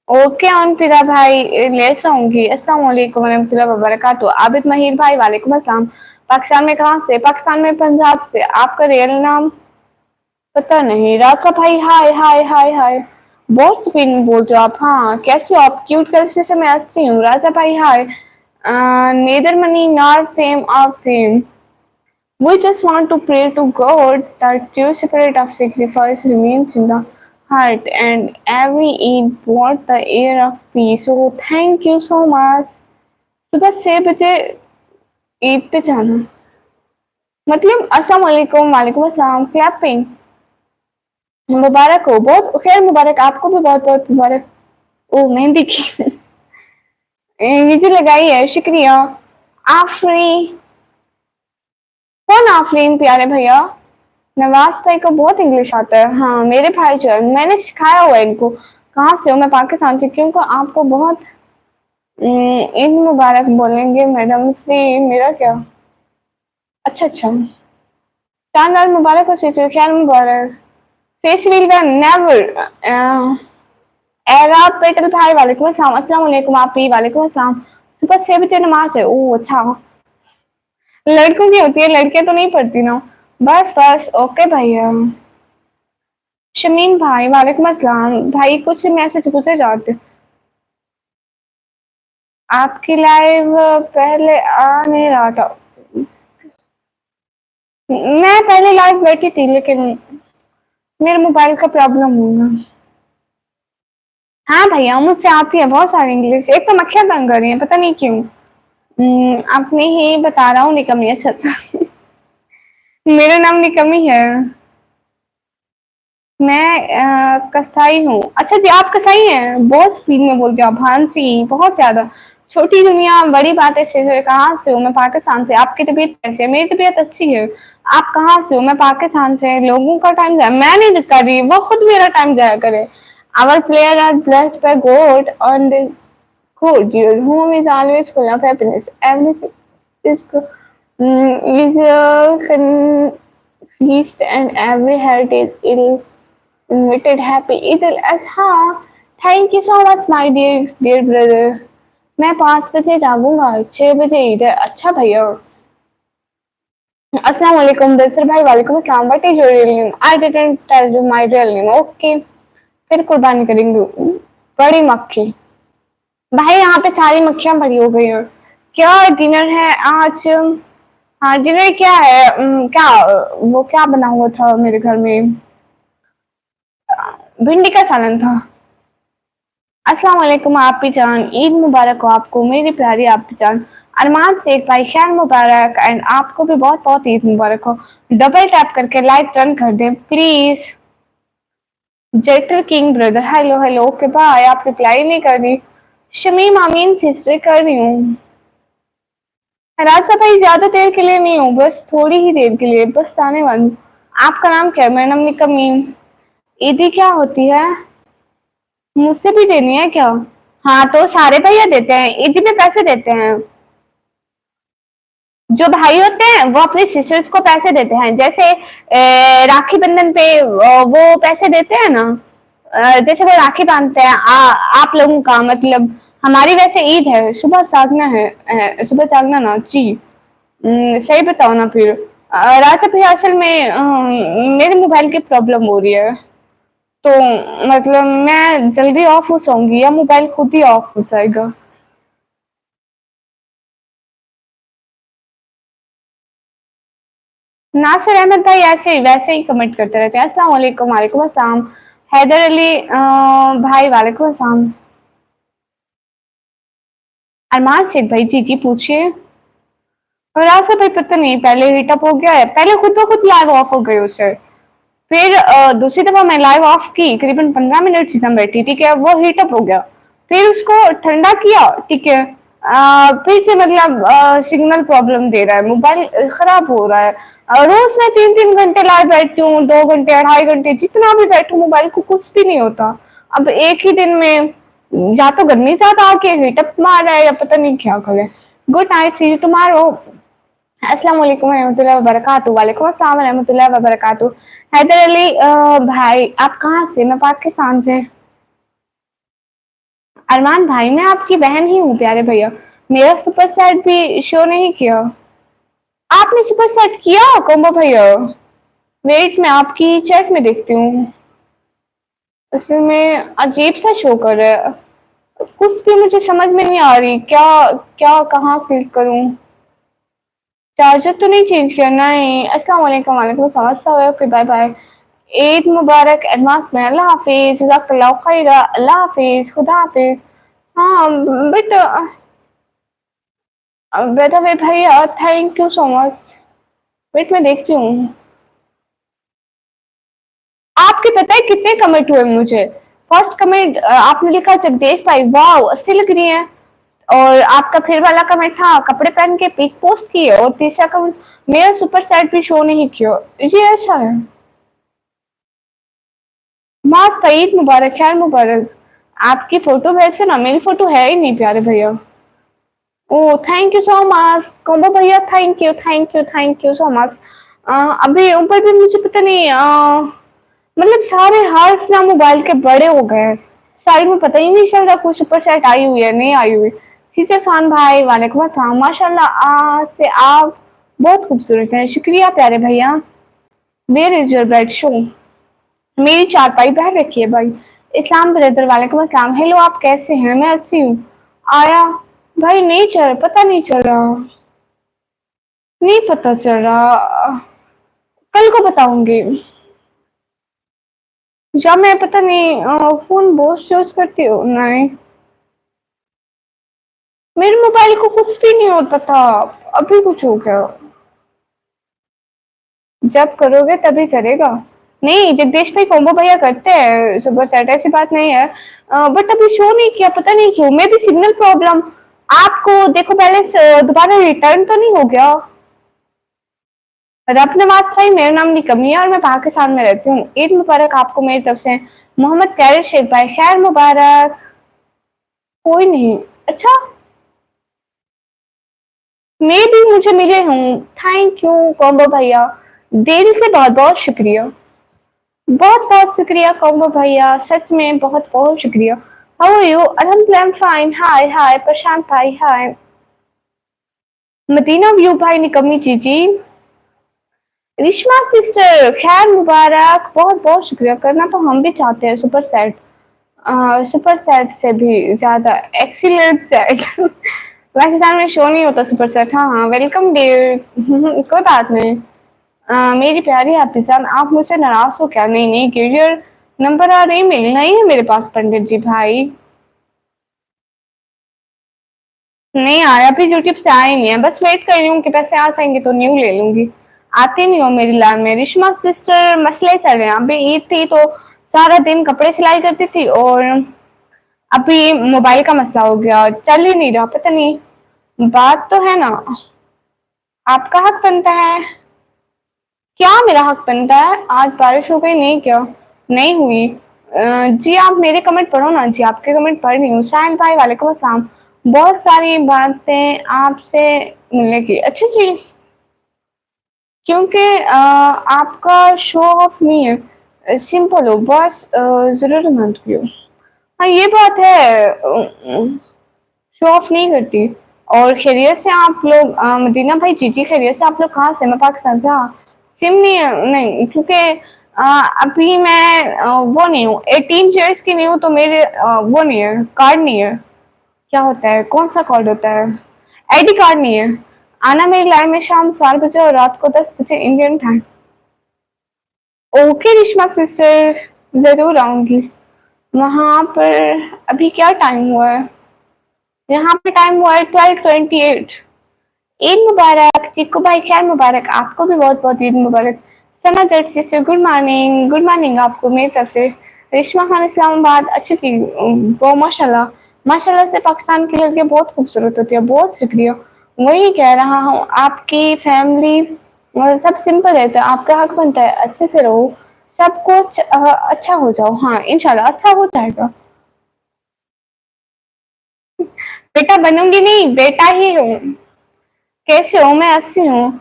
ओके ऑन फिदा भाई ले जाऊंगी। अस्सलाम वालेकुम रहमतुल्लाहि व बरकातहू। आबिद महीर भाई वालेकुम अस्सलाम। पाकिस्तान में कहाँ से? पाकिस्तान में पंजाब से। आपका रियल नाम पता नहीं। राका भाई हाय हाय हाय हाय। बहुत स्पीड में बोलते हो आप। हाँ कैसे हो आप? क्यूट कलर से मैं अच्छी हूँ। राजा भाई हाय। नेदर मनी नॉर फेम और fame. We just want to pray to God that your spirit of sacrifice remains in the heart and every Eid brought the air of peace. So thank you so much. सुबह 6 बजे ईद पे जाना मतलब अस्सलाम वालेकुम, वालेकुम अस्सलाम। क्लैपिंग मुबारक हो, बहुत खैर मुबारक, आपको भी बहुत बहुत मुबारक। ओ मेहंदी की नीचे लगाई है, शुक्रिया। आफरी कौन? आफरीन प्यारे भैया। नवाज भाई को बहुत इंग्लिश आता है। हाँ मेरे भाई जो है, मैंने सिखाया हुआ है इनको। कहाँ से हो? मैं पाकिस्तान से। क्योंकि आपको बहुत ईद मुबारक बोलेंगे मैडम से। मेरा क्या? अच्छा अच्छा। शानदार मुबारक हो सिस्टर, खैर मुबारक। Face will be never. एरा पेटल भाई वालेकुम अस्सलाम। अस्सलाम वालेकुम आप ही वालेकुम अस्सलाम। सुबह 6 बजे नमाज है? ओह अच्छा। लड़कों की होती है, लड़कियां तो नहीं पढ़ती ना। बस बस ओके भैया। शमीन भाई वालेकुम अस्सलाम। भाई कुछ मैसेज गुजर जाते। आपकी लाइव पहले आ नहीं रहा था। मैं पहले लाइव बैठी थी लेकिन मेरे मोबाइल का प्रॉब्लम होगा। हाँ भैया मुझसे आती है बहुत सारी इंग्लिश। एक तो मक्खियां तंग कर रही है, पता नहीं क्यों। आपने ही बता रहा हूँ निकमी। अच्छा अच्छा मेरा नाम निकमी है। मैं कसाई हूँ। अच्छा जी, आप कसाई हैं? बहुत स्पीड में बोलते हो आप। हाँ जी, बहुत ज़्यादा। छोटी दुनिया बड़ी बातें से कहाँ से हो? मैं पाकिस्तान से। आपकी तबीयत कैसी है? मेरी तबीयत अच्छी है। आप कहाँ से हो? मैं पाकिस्तान से। लोगों का टाइम जाया मैं नहीं कर रही, वो खुद मेरा टाइम जाया करे। Our player are blessed by God and good. Your home is always full of happiness. Everything is good. Is feast and every heart is ill invited. Happy Eid al Adha. Thank you so much, my dear brother. मैं 5 बजे जागूंगा, 6 बजे इधर। अच्छा भैया। अस्सलाम वालेकुम दसर भाई। वालेकुम अस्सलाम। What is your real name? I didn't tell you my real name. Okay, फिर कुर्बानी करेंगे। बड़ी मक्खी भाई, यहाँ पे सारी मक्खियां भरी हो गई हैं। क्या डिनर है आज? हाँ, डिनर क्या है? क्या वो क्या बना हुआ था मेरे घर में? भिंडी का सालन था। अस्सलाम वालेकुम आपी जान, ईद मुबारक हो आपको मेरी प्यारी आपी जान। अरमान शेख भाई खैर मुबारक, एंड आपको भी बहुत बहुत ईद मुबारक हो। डबल टैप करके लाइक टर्न कर दें प्लीज। जेटर king brother, hello hello. Okay bye. आप रिप्लाई नहीं कर रही। शमीम आमीन सिस्टर, कर रही हूँ। राजा भाई ज्यादा देर के लिए नहीं हूँ, बस थोड़ी ही देर के लिए, बस आने वाली हूँ। आपका नाम क्या है? मेरा नाम निका मीम। ईदी क्या होती है? मुझसे भी देनी है क्या? हाँ, तो सारे भैया देते हैं, ईदी पे पैसे देते हैं। जो भाई होते हैं वो अपने सिस्टर्स को पैसे देते हैं, जैसे राखी बंधन पे वो पैसे देते हैं ना। जैसे वो राखी बांधते हैं आप लोगों का मतलब। हमारी वैसे ईद है, सुबह जागना है। सुबह जागना ना जी। सही बताओ ना फिर। राजा भैया असल में मेरे मोबाइल की प्रॉब्लम हो रही है, तो मतलब मैं जल्दी ऑफ हो जाऊंगी या मोबाइल खुद ही ऑफ हो जाएगा। नासिर अहमद भाई ऐसे ही वैसे ही कमेंट करते रहते हैं। अस्सलाम वालेकुम। वालेकुम अस्सलाम। हैदर अली भाई, वालेकुम अस्सलाम। अरमान शेख भाई, जी जी पूछिए। और ऐसा भाई पता नहीं, पहले हीटअप हो गया है, पहले खुद ब खुद लाइव ऑफ हो गई उससे। फिर दूसरी दफा मैं लाइव ऑफ की, करीबन 15 मिनट जितना बैठी, ठीक है, वो हीटअप हो गया। फिर उसको ठंडा किया, ठीक है। फिर से मतलब सिग्नल प्रॉब्लम दे रहा है, मोबाइल खराब हो रहा है। रोज मैं 3-3 घंटे लाइव बैठती हूँ, 2 घंटे 2.5 घंटे जितना भी बैठू, मोबाइल को कुछ भी नहीं होता। अब एक ही दिन में या तो गर्मी ज्यादा आके हीटअप मार रहा है, या पता नहीं क्या करे। Good night, see you tomorrow. अस्सलाम वालेकुम रहमतुल्लाहि व बरकातहू। वालेकुम अस्सलाम रहमतुल्लाहि व बरकातहू। हैदर अली भाई, आप कहाँ से? मैं पाकिस्तान से। अरमान भाई, मैं आपकी बहन ही हूँ प्यारे भैया। मेरा सुपर सेट भी शो नहीं किया। आपने सुपर सेट किया कोम्बो भैया? वेट, मैं आपकी चैट में देखती हूँ। इसमें अजीब सा शो कर रहा है, कुछ भी मुझे समझ में नहीं आ रही। क्या क्या कहाँ क्लिक करूँ? चार्जर तो नहीं चेंज किया? नहीं। अस्सलाम वालेकुम। वालेकुम सलाम। Okay bye bye. ईद मुबारक एडवांस में। अल्लाह हाफिज। जज़ाकल्लाह खैरा। अल्लाह हाफिज। खुदा हाफिज। हाँ, बट बाय द वे भैया, thank you so much. Wait मैं देखती हूँ। आपके पता है कितने कमेंट हुए मुझे? फर्स्ट कमेंट आपने लिखा जगदीश भाई वाह अच्छी लग रही है। और आपका फिर वाला कमेंट था कपड़े पहन के पिक पोस्ट किए। और तीसरा कमेंट मेरा सुपर सेट भी शो नहीं किया। ये ऐसा है। मास ईद मुबारक, खैर मुबारक। आपकी फोटो वैसे ना, मेरी फोटो है ही नहीं प्यारे भैया। ओ thank you so much combo भैया, thank you thank you thank you so much. अभी ऊपर भी मुझे पता नहीं मतलब सारे हार्फ ना मोबाइल के बड़े हो गए हैं। साइड में पता ही नहीं चल रहा कुछ सुपर सेट आई हुई है नहीं आई हुई। हिजर खान भाई, वालेकुम अस्सलाम। माशाल्लाह आज से आप बहुत खूबसूरत हैं। शुक्रिया प्यारे भैया। Where is your bed show? मेरी चारपाई बाहर रखी है भाई। इस्लाम ब्रदर, वालेकुम अस्सलाम। हेलो, आप कैसे हैं? मैं अच्छी हूँ। आया भाई, नहीं चल, पता नहीं चल रहा। नहीं पता चल रहा, कल को बताऊंगी। या मैं पता नहीं फोन बहुत यूज करती हूँ। नहीं, मेरे मोबाइल को कुछ भी नहीं होता था, अभी कुछ हो गया। जब करोगे तभी करेगा। नहीं, जगदीश भाई कॉम्बो भैया करते हैं सुपर चैट, ऐसी बात नहीं है। बट अभी शो नहीं किया, पता नहीं क्यों, मे बी सिग्नल प्रॉब्लम। आपको देखो बैलेंस दोबारा रिटर्न तो नहीं हो गया? रब नवाज भाई, मेरा नाम निकमी है और मैं पाकिस्तान में रहती हूँ। ईद मुबारक आपको मेरी तरफ से। मोहम्मद कैरिर शेख भाई, खैर मुबारक। कोई नहीं। अच्छा, मैं भी मुझे मिले हूँ। थैंक यू कॉम्बो भैया, दिल से बहुत बहुत शुक्रिया। बहुत बहुत शुक्रिया कॉम्बो भैया, सच में बहुत बहुत शुक्रिया। How are you? अल्हम्दुलिल्लाह, आई एम फाइन। हाय हाय प्रशांत भाई, हाय मदीना व्यू भाई, निकम्मी जीजी, रिश्मा सिस्टर, खैर मुबारक। बहुत बहुत शुक्रिया। करना तो हम भी चाहते हैं सुपर सेट, सुपर सेट से भी ज्यादा एक्सीलेंट सेट। पाकिस्तान में शो नहीं होता सुपर सेट। हाँ हाँ, वेलकम डियर। कोई बात नहीं। मेरी प्यारी हाफिजान, आप मुझसे नाराज हो क्या? नहीं नहीं, करियर नंबर आ रही, मिलना ही है मेरे पास पंडित जी भाई। नहीं आया, अभी यूट्यूब से आए नहीं है, बस वेट कर रही हूँ कि पैसे आ जाएंगे तो न्यू ले लूंगी। आती नहीं हो मेरी लाइन में। रिश्मा सिस्टर, मसले चल रहे हैं। अभी ईद थी तो सारा दिन कपड़े सिलाई करती थी, और अभी मोबाइल का मसला हो गया, चल ही नहीं रहा, पता नहीं। बात तो है ना, आपका हक बनता है। क्या मेरा हक बनता है? आज बारिश हो गई नहीं क्या? नहीं हुई। जी आप मेरे कमेंट पढ़ो ना जी, आपके कमेंट पढ़ रही हूँ। साहिल भाई वालेकुम अस्सलाम। बहुत सारी बातें आपसे मिलने की। अच्छा जी, क्योंकि आपका शो ऑफ नहीं है, सिंपल हो बस, जरूरतमंद भी हो। हाँ ये बात है, शो ऑफ नहीं करती। और खैरियत से आप लोग? मदीना भाई जीजी खैरियत से? आप लोग कहाँ से? मैं पाकिस्तान से। हाँ, सिम नहीं है, नहीं, क्योंकि अभी मैं वो नहीं हूँ, 18 ईयर्स की नहीं हूँ, तो मेरे वो नहीं है, कार्ड नहीं है। क्या होता है, कौन सा कार्ड होता है? आईडी कार्ड नहीं है। आना मेरी लाइन में शाम 4 बजे और रात को 10 बजे Indian time. Okay Rishma sister, जरूर आऊंगी। वहां पर अभी क्या टाइम हुआ है? यहाँ पे टाइम हुआ है 12:28। ईद मुबारक चिक्कू भाई, खैर मुबारक आपको भी, बहुत बहुत ईद मुबारक। Sana Jatt sister, good morning, good morning आपको मेरी तरफ से। रेशमा खान इस्लामाबाद, अच्छी थी वो, माशाल्लाह। माशाल्लाह से पाकिस्तान की लड़कियां बहुत खूबसूरत होती है। बहुत शुक्रिया। वही कह रहा हूँ, आपकी फैमिली सब सिंपल रहता है, आपका हक बनता है अच्छे से रहो, सब कुछ अच्छा हो जाओ। हाँ इंशाल्लाह अच्छा हो जाएगा। बेटा बनूंगी नहीं, बेटा ही हूँ। कैसे हो? मैं अच्छी हूँ।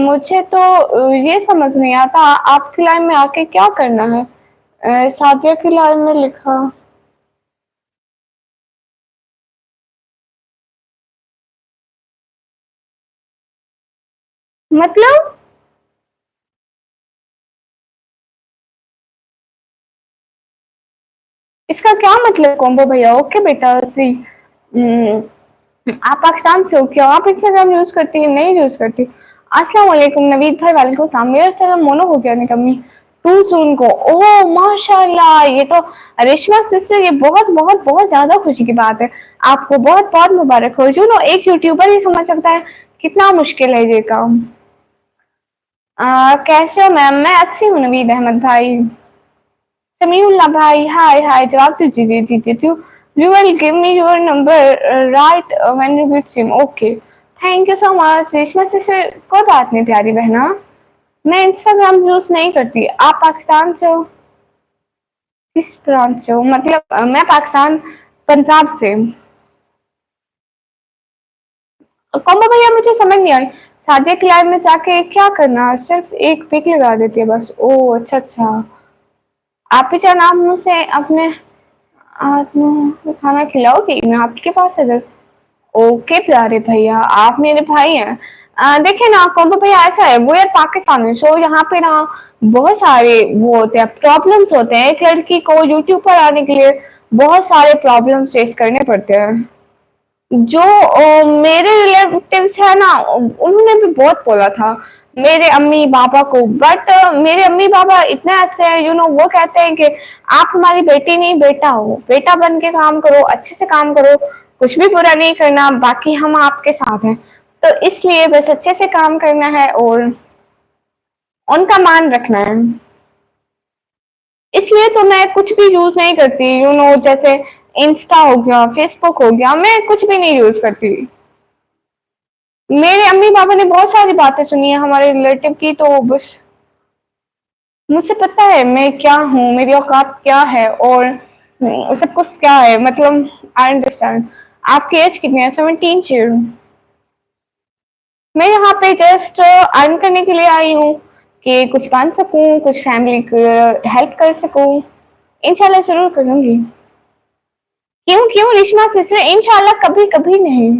मुझे तो ये समझ नहीं आता, आपकी लाइन में आके क्या करना है? सादिया की लाइन में लिखा। मतलब इसका क्या मतलब कॉम्बो भैया? ओके बेटा सी। आप पाकिस्तान से हो क्या? आप इंस्टाग्राम यूज करती है? नहीं यूज करती। अस्सलाम वालेकुम नवीद भाई, वालेकुम सलाम। मेरा इंस्टाग्राम मोनो हो गया निकम्मी, टू जून को। ओह माशाल्लाह, ये तो रेशमा सिस्टर, ये बहुत बहुत बहुत ज्यादा खुशी की बात है। आपको बहुत बहुत मुबारक हो। यू नो, एक यूट्यूबर ही समझ सकता है कितना मुश्किल है ये काम। कैसे हो मैम? मैं अच्छी हूँ नवीद अहमद भाई। समीउल्लाह भाई, हाय हाय, जवाब तो दीजिए दीजिए। You will give me your number right when you get SIM. Okay, thank you so much Reshma sister. कोई बात नहीं प्यारी बहना, मैं इंस्टाग्राम यूज नहीं करती। आप पाकिस्तान से हो? किस ब्रांच से हो? मतलब मैं पाकिस्तान, पंजाब से। कॉम्बो भैया मुझे समझ नहीं आई, सादिया की लाइव में जाके क्या करना? सिर्फ एक पिक लगा देती है बस। ओह अच्छा अच्छा। आप ही क्या नाम मुझसे अपने आत्मा खाना खिलाओगी? मैं आपके पास इधर। ओके प्यारे भैया, आप मेरे भाई हैं। देखिए ना कॉम्बो भैया, ऐसा है वो यार पाकिस्तान है, सो यहाँ पे ना बहुत सारे वो होते हैं, प्रॉब्लम्स होते हैं। एक लड़की को यूट्यूब पर आने के लिए बहुत सारे प्रॉब्लम फेस करने पड़ते हैं। जो मेरे रिलेटिव्स है ना, उन्होंने भी बहुत बोला था मेरे अम्मी पापा को, बट मेरे अम्मी पापा इतने अच्छे हैं, यू नो, वो कहते हैं कि आप हमारी बेटी नहीं बेटा हो, बेटा बन के काम करो, अच्छे से काम करो, कुछ भी बुरा नहीं करना, बाकी हम आपके साथ हैं। तो इसलिए बस अच्छे से काम करना है। और उनका मान रखना है। इसलिए तो मैं कुछ भी यूज नहीं करती, जैसे इंस्टा हो गया, फेसबुक हो गया, मैं कुछ भी नहीं यूज करती। मेरे अम्मी पापा ने बहुत सारी बातें सुनी है हमारे रिलेटिव की, तो बस मुझे पता है मैं क्या हूँ, मेरी औकात क्या है, और सब कुछ क्या है, मतलब आई अंडरस्टैंड। आपकी एज कितनी है? 17 ईयर। मैं यहाँ पे जस्ट अर्न करने के लिए आई हूँ कि कुछ बन सकूँ, कुछ फैमिली को हेल्प कर सकूँ। इंशाल्लाह जरूर करूंगी। क्यों क्यों रिश्मा सिस्टर, इंशाल्लाह कभी कभी नहीं।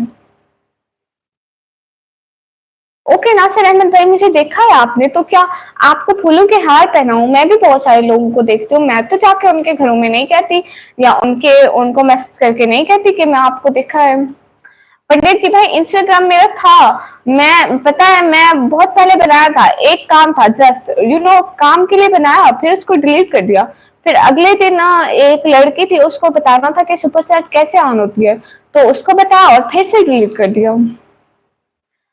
ओके नासिर अहमद भाई, मुझे देखा है आपने, तो क्या आपको फूलों के हार पहनाऊं? मैं भी बहुत सारे लोगों को देखती हूँ, मैं तो जाके उनके घरों में नहीं कहती या उनको मैसेज करके नहीं कहती कि मैं आपको देखा है। पंडित जी भाई, इंस्टाग्राम मेरा था, मैं पता है मैं बहुत पहले बनाया था, एक काम था, जस्ट काम के लिए बनाया, फिर उसको डिलीट कर दिया। फिर अगले दिन ना एक लड़की थी, उसको बताना था कि सुपर चैट कैसे ऑन होती है, तो उसको बताया और फिर से डिलीट कर दिया।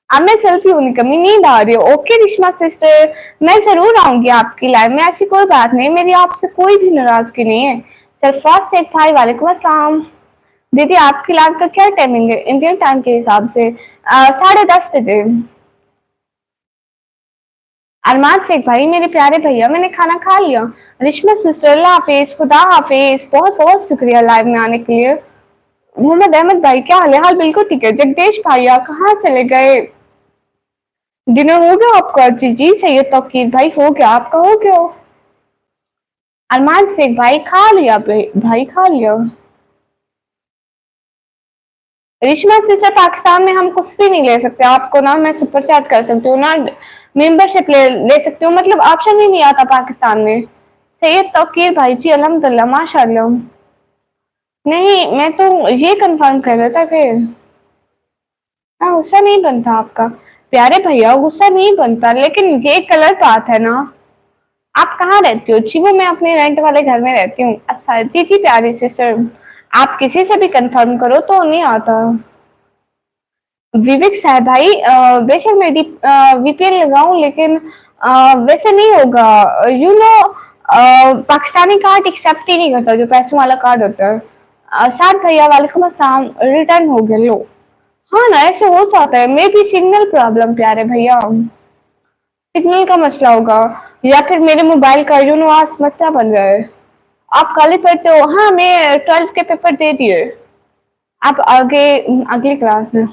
अब मैं सेल्फी होने कमी नींद आ रही है। ओके रिश्मा सिस्टर, मैं जरूर आऊंगी आपकी लाइव में, ऐसी कोई बात नहीं, मेरी आपसे कोई भी नाराजगी नहीं है। सरफराज शेख भाई वालेकुम अस्सलाम। दीदी आपकी लाइव का क्या टाइमिंग है इंडियन टाइम के हिसाब से? 10:30 बजे। अरमान शेख भाई मेरे प्यारे भैया, मैंने खाना खा लिया। रिश्मा सिस्टर अल्लाह हाफिज, खुदा हाफिज, बहुत बहुत शुक्रिया लाइव में आने के लिए। मोहम्मद अहमद भाई क्या हाल है? हाल बिल्कुल ठीक है। जगदीश भैया कहाँ चले गए? डिनर हो गया आपका? जी जी सैयद तौकीर भाई हो गया, आपका हो गया? अरमान शेख भाई खा लिया भाई खा लिया। रिश्मा सिस्टर पाकिस्तान में हम कुछ भी नहीं ले सकते, आपको ना मैं सुपर चैट कर सकती हूँ ना, मेंबरशिप ले सकती हूँ, मतलब ऑप्शन ही नहीं आता पाकिस्तान में। सैयद तौकीर भाई जी अल्हम्दुलिल्लाह माशाल्लाह। नहीं मैं तो ये कंफर्म कर रहा था कि हाँ गुस्सा नहीं बनता आपका। प्यारे भैया गुस्सा नहीं बनता, लेकिन ये गलत बात है ना। आप कहाँ रहती हो? जी वो मैं अपने रेंट वाले घर में रहती हूँ। अच्छा जी जी प्यारी सिस्टर, आप किसी से भी कंफर्म करो तो नहीं आता। विवेक साहब भाई बेशक मैं वीपीएन लगाऊं, लेकिन वैसे नहीं होगा। पाकिस्तानी कार्ड एक्सेप्ट ही नहीं करता, जो पैसों वाला कार्ड होता है। साथ भैया वालेकुम अस्सलाम, रिटर्न हो गया लो। हाँ ना ऐसे हो सकता है, मे बी सिग्नल प्रॉब्लम प्यारे भैया, सिग्नल का मसला होगा, या फिर मेरे मोबाइल का आज मसला बन रहा है। आप कॉलेज पढ़ते हो? हाँ मैं 12th के पेपर दे दिए। आप आगे अगली क्लास में।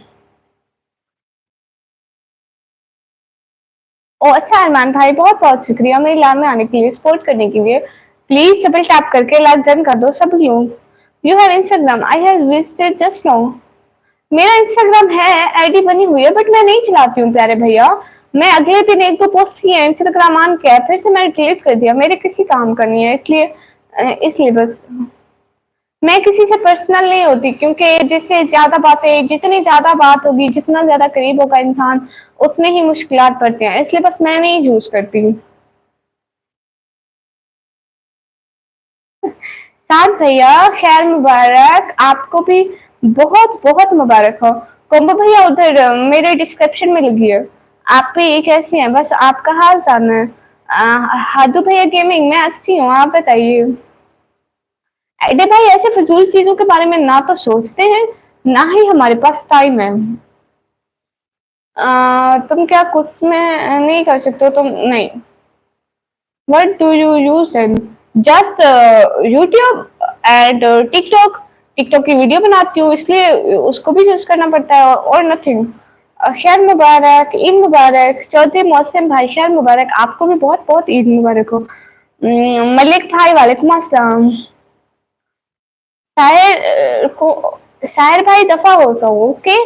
ओ अच्छा अरमान भाई, बहुत बहुत शुक्रिया मेरी लैब में आने के लिए, सपोर्ट करने के लिए। प्लीज डबल टैप करके लाइक डन कर दो सब लोग। You have Instagram? I have visited just now. मेरा इंस्टाग्राम है, आईडी बनी हुई है, बट मैं नहीं चलाती हूँ प्यारे भैया। मैं अगले दिन एक दो पोस्ट किए, इंस्टाग्राम ऑन किया, फिर से मैंने डिलीट कर दिया, मेरे किसी काम का नहीं है, इसलिए इसलिए बस। मैं किसी से पर्सनल नहीं होती, क्योंकि जिससे ज्यादा बातें, जितनी ज्यादा बात होगी, जितना ज्यादा करीब होगा इंसान, उतने ही मुश्किलात पड़ते हैं, इसलिए बस मैं नहीं यूज करती हूँ। साथ भैया खैर मुबारक आपको भी, बहुत बहुत मुबारक हो। कोम्बो भैया उधर मेरे डिस्क्रिप्शन में लगी है। आप भी कैसी हैं? बस आपका हाल जानना है। हादू भैया गेमिंग में अच्छी हूँ, आप बताइए। अरे भाई ऐसे फिजूल चीजों के बारे में ना तो सोचते हैं, ना ही हमारे पास टाइम है। तुम क्या कुछ में नहीं कर सकते हो तुम? नहीं। What do you use then? Just YouTube and TikTok। TikTok की वीडियो बनाती हूँ, इसलिए उसको भी यूज करना पड़ता है, और नथिंग। खैर मुबारक, ईद मुबारक चौधरी मौसम भाई, खैर मुबारक आपको भी, बहुत बहुत ईद मुबारक हो। मलिक भाई वालेकुम अस्सलाम। शायर भाई दफा हो जाओ, ओके?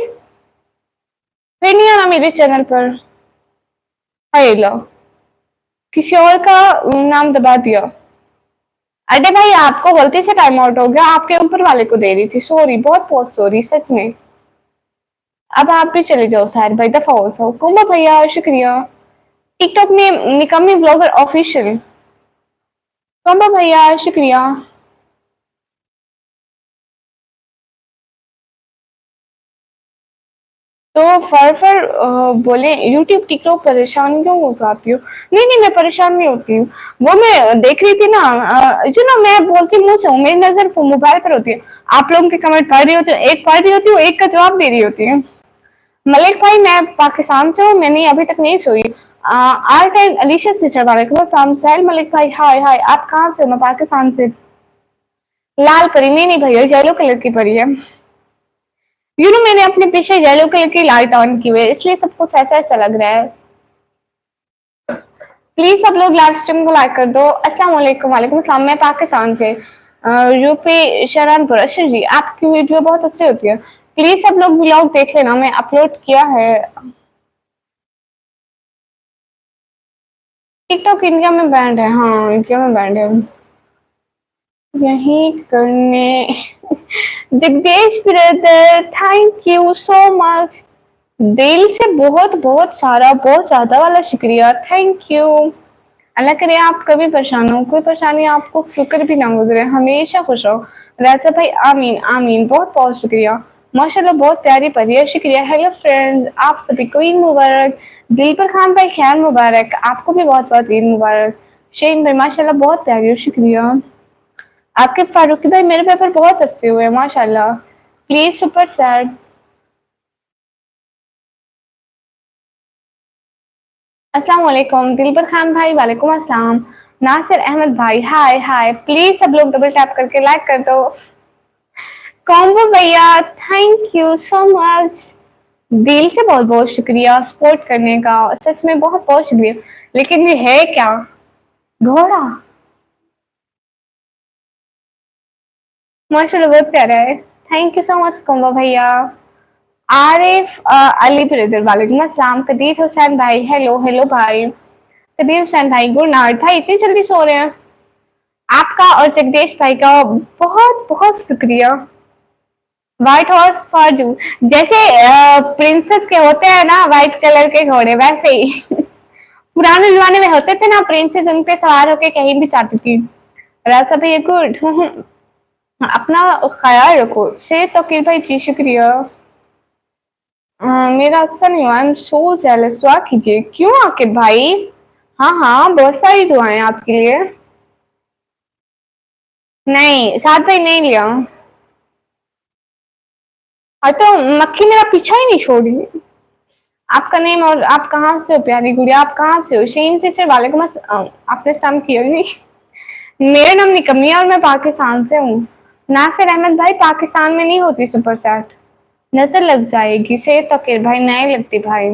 फिर नहीं आना मेरे चैनल पर। हाय लो, किसी और का नाम दबा दिया। अरे भाई आपको गलती से टाइम आउट हो गया, आपके ऊपर वाले को दे रही थी, सॉरी, बहुत बहुत सॉरी सच में। अब आप भी चले जाओ शायर भाई, दफा हो जाओ। कुंभा भैया शुक्रिया। टिकटॉक में निकम्मी ब्लॉगर ऑफिशियल। कुंभा भैया शुक्रिया। तो फर बोले यूट्यूब टिकटॉक परेशान क्यों हो जाती हो? नहीं नहीं, मैं परेशान नहीं होती हूँ। वो मैं देख रही थी ना, जो ना मैं बोलती मुंह से हूँ, मेरी नजर मोबाइल पर होती है। आप लोगों के कमेंट पढ़ रही होती हूँ, एक पढ़ रही होती हूँ, एक का जवाब दे रही होती है। मलिक भाई, मैं पाकिस्तान से हूँ, मैंने अभी तक नहीं सोई। आर्ट एंड अलीशा से चढ़ा रखा साहिल मलिक भाई, हाय हाय, आप कहाँ से? मैं पाकिस्तान से। लाल परी? नहीं नहीं भैया, येलो कलर की परी है। मैंने अपने पीछे येलो कलर की लाइट ऑन की हुई है, इसलिए सब कुछ ऐसा ऐसा लग रहा है। प्लीज सब लोग लाइव स्ट्रीम को लाइक कर दो। अस्सलाम वालेकुम। वालेकुम अस्सलाम। मैं पाकिस्तान से यूपी शरणपुर। अच्छा जी, आपकी वीडियो बहुत अच्छी होती है। प्लीज सब लोग व्लॉग देख लेना, मैं अपलोड किया है। टिकटॉक इंडिया में बैंड है, हाँ इंडिया में बैंड है। यही करने Jagdish brother, thank you so much. दिल से बहुत बहुत सारा, बहुत ज्यादा वाला शुक्रिया, थैंक यू। अल्लाह करे आप कभी परेशान हो, कोई परेशानी आपको फिक्र भी ना गुजरे, हमेशा खुश रहो। राजा भाई आमीन आमीन, बहुत बहुत शुक्रिया। माशाल्लाह बहुत प्यारी परी है, शुक्रिया। हेलो फ्रेंड्स, आप सभी को ईद मुबारक। दिलपर खान भाई खैर मुबारक, आपको भी बहुत बहुत ईद मुबारक। शेन भाई माशाल्लाह बहुत प्यारी हो, शुक्रिया। आपके फारूकी भाई, मेरे पेपर बहुत अच्छे हुए माशाल्लाह। Please super sad. अस्सलाम वालेकुम दिलबर खान भाई, वालेकुम अस्सलाम। नासिर अहमद भाई, हाय हाय। प्लीज सब लोग डबल टैप करके लाइक कर दो। कॉम्बो भैया, थैंक यू सो मच। दिल से बहुत बहुत शुक्रिया सपोर्ट करने का, सच में बहुत बहुत शुक्रिया। लेकिन ये है क्या? घोड़ा? माशाल्लाह बहुत प्यारा है। Thank you so much combo भैया। आरिफ अली ब्रदर, वालेकुम अस्सलाम। कदीर हुसैन भाई, हेलो हेलो भाई। कदीर हुसैन भाई, गुड नाइट भाई, इतनी जल्दी सो रहे हैं? आपका और जगदीश भाई का बहुत बहुत शुक्रिया। व्हाइट हॉर्स फॉर यू, जैसे प्रिंसेस के होते हैं ना व्हाइट कलर के घोड़े, वैसे ही पुराने जमाने में होते थे ना प्रिंसेस, उन पे सवार होके कहीं भी जाती थी। राजा भाई गुड। अपना ख्याल रखो से तो कि भाई जी शुक्रिया। मेरा अक्सर नहीं हुआ, आई एम सो जेलस। दुआ कीजिए। क्यों आके भाई? हाँ हाँ, बहुत सारी दुआएं आपके लिए। नहीं साथ भाई नहीं लिया। और तो मक्खी मेरा पीछा ही नहीं छोड़ी। आपका नेम और आप कहाँ से हो प्यारी गुड़िया, आप कहाँ से हो? शीन टीचर, वालेकुम आपने सम किया नहीं। मेरा नाम निकमी है और मैं पाकिस्तान से हूँ। नासिर अहमद भाई, पाकिस्तान में नहीं होती सुपर चैट, नजर लग जाएगी। से तकीर भाई, नहीं लगती भाई,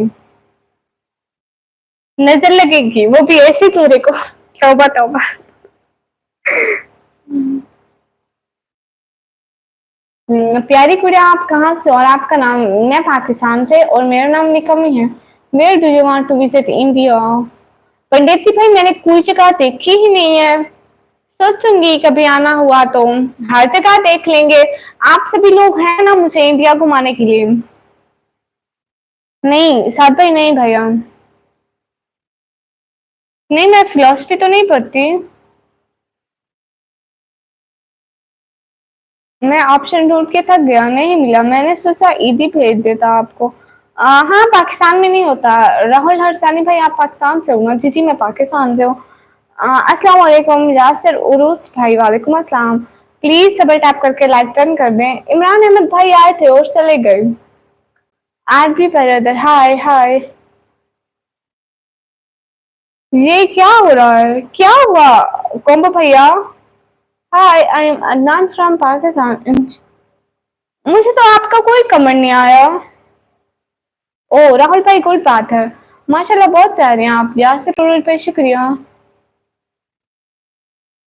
नजर लगेगी, वो भी ऐसी चूरे को। तौबा तौबा। प्यारी गुड़िया, आप कहाँ से? और आपका नाम? मैं पाकिस्तान से और मेरा नाम निकमी है। Where do you want to visit India? Pandit ji भाई, मैंने कोई जगह देखी ही नहीं है, सोचूंगी कभी आना हुआ तो। हर जगह देख लेंगे। आप सभी लोग हैं ना मुझे इंडिया घुमाने के लिए? नहीं साथ भाई, नहीं भैया। नहीं, मैं फिलोसफी तो नहीं पढ़ती। मैं ऑप्शन ढूंढ के थक गया, नहीं मिला, मैंने सोचा ईदी भेज देता आपको। हाँ पाकिस्तान में नहीं होता। राहुल हरसानी भाई, आप पाकिस्तान से हो ना? जी जी, मैं पाकिस्तान से हूँ। अस्सलाम वालेकुम यासिर उरूस भाई, वालेकुम अस्सलाम। प्लीज डबल टैप करके लाइक टर्न कर दें। इमरान अहमद भाई आए थे और चले गए। आज भी ब्रदर, हाय हाय। ये क्या हो रहा है? क्या हुआ? कॉम्बो भैया, hi, I am Adnan from Pakistan. मुझे तो आपका कोई कमेंट नहीं आया। ओ राहुल भाई, गुड बात है। माशाल्लाह बहुत प्यारे हैं आप। यासिर उरूस भाई, शुक्रिया।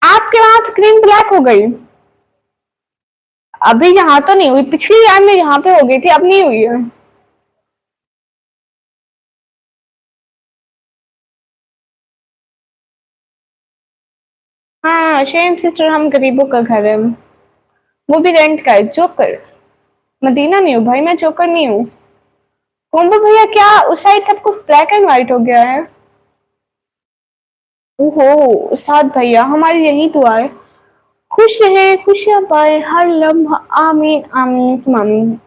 आपके वहां स्क्रीन ब्लैक हो गई? अभी यहाँ तो नहीं हुई, पिछली बार में यहाँ पे हो गई थी, अब नहीं हुई है। हाँ शेम सिस्टर, हम गरीबों का घर है, वो भी रेंट का है। जोकर? मदीना नहीं हूँ भाई, मैं जोकर नहीं हूँ। कोम्बो भैया, क्या उस साइड सब कुछ ब्लैक एंड व्हाइट हो गया है? ओहो साथ भैया, हमारी यही दुआ है, खुश रहे, खुशियां पाए हर लम्हा, आमीन आमीन आमीन।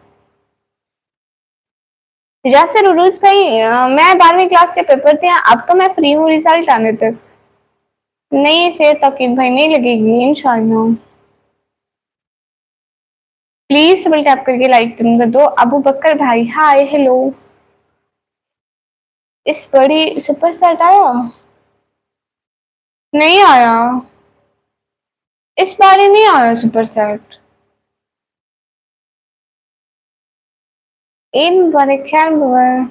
यासिर उरूज भाई, मैं 12वीं क्लास के पेपर थे, अब तो मैं फ्री हूँ रिजल्ट आने तक। नहीं से तकीद भाई नहीं लगेगी इंशाल्लाह। प्लीज डबल टैप करके लाइक कर दो। अबू बकर भाई हाय हेलो। इस बड़ी सुपरस्टार आया? नहीं आया, इस बार ही नहीं आया सुपर सेट। ईद मुबारक, खैर मुबारक।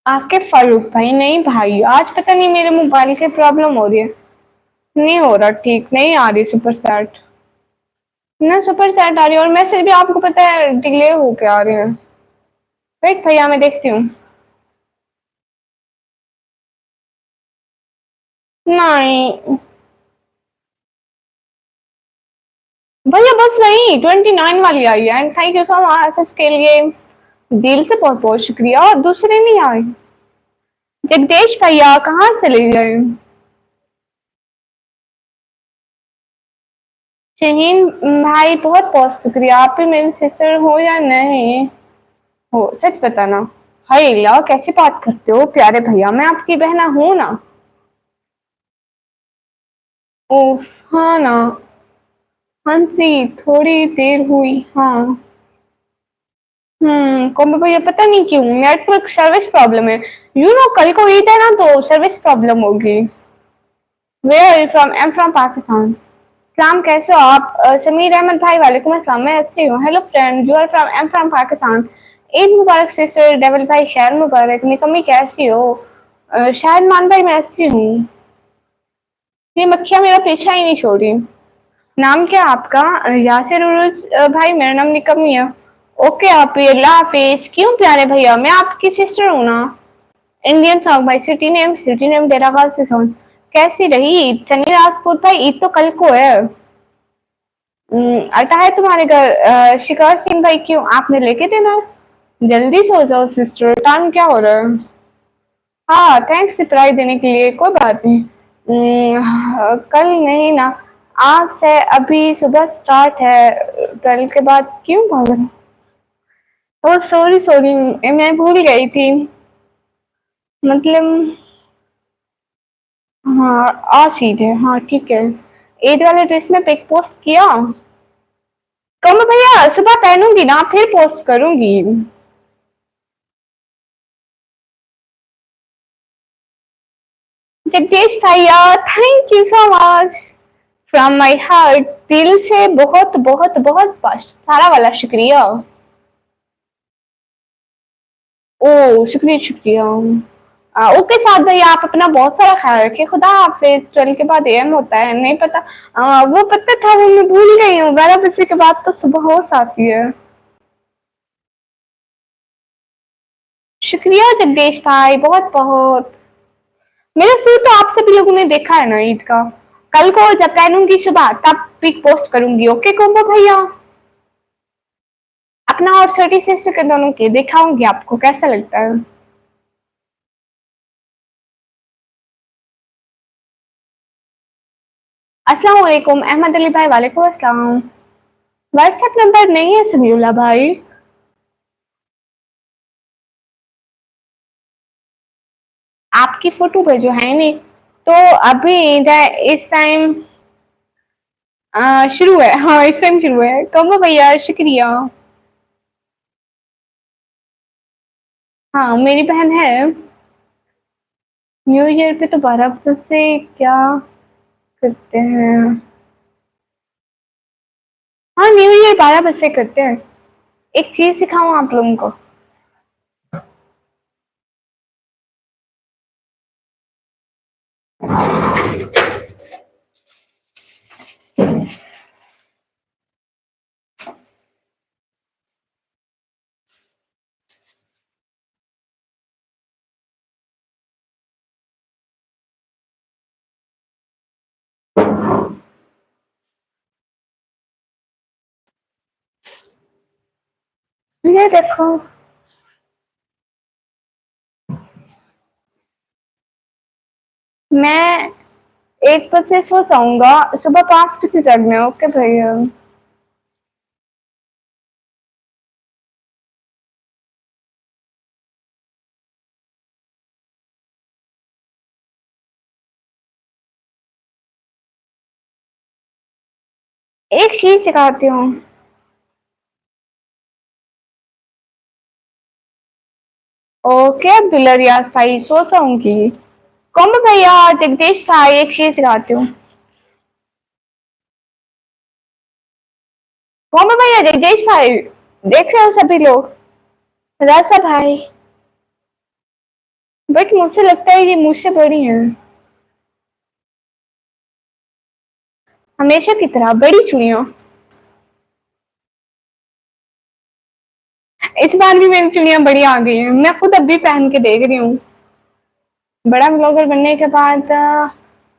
आपके फारूक भाई नहीं भाई, आज पता नहीं मेरे मोबाइल की प्रॉब्लम हो रही है, नहीं हो रहा ठीक, नहीं आ रही सुपर सेट। ना सुपर सेट आ रही है और मैसेज भी आपको पता है डिले होके आ रहे हैं। वेट भैया मैं देखती हूँ। नहीं भैया बस वही 29 वाली आई है, and thank you so much इसके लिए, दिल से बहुत बहुत शुक्रिया। और दूसरे नहीं आए। जगदीश भैया कहाँ से ले गए? शहीन भाई बहुत बहुत शुक्रिया, आप भी मेरी सिस्टर हो या नहीं हो सच बताना। हाय अल्लाह कैसे बात करते हो प्यारे भैया, मैं आपकी बहना हूं ना। ओह हाँ ना। हंसी थोड़ी देर हुई हाँ। कौन भैया पता नहीं क्यों नेटवर्क सर्विस प्रॉब्लम है। यू नो कल को ईद है ना तो सर्विस प्रॉब्लम होगी। Where are you from? I am from Pakistan. सलाम कैसे हो आप? समीर अहमद भाई वालेकुम अस्सलाम, मैं अच्छी हूँ। Hello friend you are from, I am from Pakistan. Eid मुबारक सिस्टर। डेवल भाई खैर मुबारक। निकम्मी कैसी हो? शायद मान भाई मैं अच्छी हूँ। ये मक्खियाँ मेरा पीछा ही नहीं छोड़ रही। नाम क्या आपका? यासिर उरुज भाई, मेरा नाम निकम्मी है। ओके आप अल्लाह हाफिज। क्यों प्यारे भैया, मैं आपकी सिस्टर हूँ ना। इंडियन सॉन्ग भाई, सिटी नेम डेरा गाजी खान। कैसी रही ईद? सनी राजपूत भाई ईद तो कल को है। अटा है तुम्हारे घर। शिकार सिंह भाई क्यों आपने लेके देना? जल्दी सो जाओ सिस्टर, टाइम क्या हो रहा है? हाँ थैंक्स रिप्लाई देने के लिए, कोई बात नहीं। कल नहीं ना, आज से अभी सुबह स्टार्ट है। 12 के बाद क्यों भाग रहे? ओ सॉरी सॉरी, मैं भूल गई थी। मतलब हाँ आज ईद है, हाँ ठीक है। ईद वाले ड्रेस में पिक पोस्ट किया? कम भैया सुबह पहनूंगी ना फिर पोस्ट करूंगी। जगदीश भैया thank you so much from my heart, दिल से बहुत बहुत बहुत सारा वाला शुक्रिया। ओ शुक्रिया शुक्रिया। ओके साथ भैया आप अपना बहुत सारा ख्याल रखिए, खुदा हाफिज। 12 के बाद एम होता है नहीं पता। वो पता था वो मैं भूल गई हूँ, 12 बजे के बाद तो सुबह होश आती है। शुक्रिया जगदीश भाई बहुत बहुत। मेरा सूट तो आप सभी लोगों ने देखा है ना ईद का। कल को जब पहनूंगी सुबह तब पिक पोस्ट करूंगी, ओके कोम्बो भैया। अपना और छोटी सिस्टर के दोनों के दिखाऊंगी आपको कैसा लगता है। अस्सलाम वालेकुम अहमद अली भाई, वालेकुम अस्सलाम। व्हाट्सएप नंबर नहीं है समीउल्लाह भाई। आपकी फोटो भेजो है नहीं तो। अभी इधर इस टाइम शुरू है, हाँ इस टाइम शुरू है। कम्बो भैया शुक्रिया। हाँ मेरी बहन है। न्यू ईयर पे तो 12 से क्या करते हैं? हाँ न्यू ईयर 12 बजे करते हैं। एक चीज सिखाऊं आप लोगों को? ये देखो। मैं 1 बजे सो जाऊंगा, सुबह 5 बजे जगना है, ओके भैया। एक चीज सिखाती हूँ। ओके अब्दुल्ला रियाज भाई, सोच रहा हूँ कि कौन भैया जगदीश भाई, एक चीज सिखाती हूँ। कौन भैया जगदीश भाई, देख रहे हो सभी लोग? राजा भाई, बट मुझे लगता है ये मुझसे बड़ी हैं, हमेशा की तरह बड़ी चुड़ियां। इस बार भी मेरी चुड़ियां बड़ी आ गई हैं, मैं खुद अभी पहन के देख रही हूँ। बड़ा ब्लॉगर बनने के बाद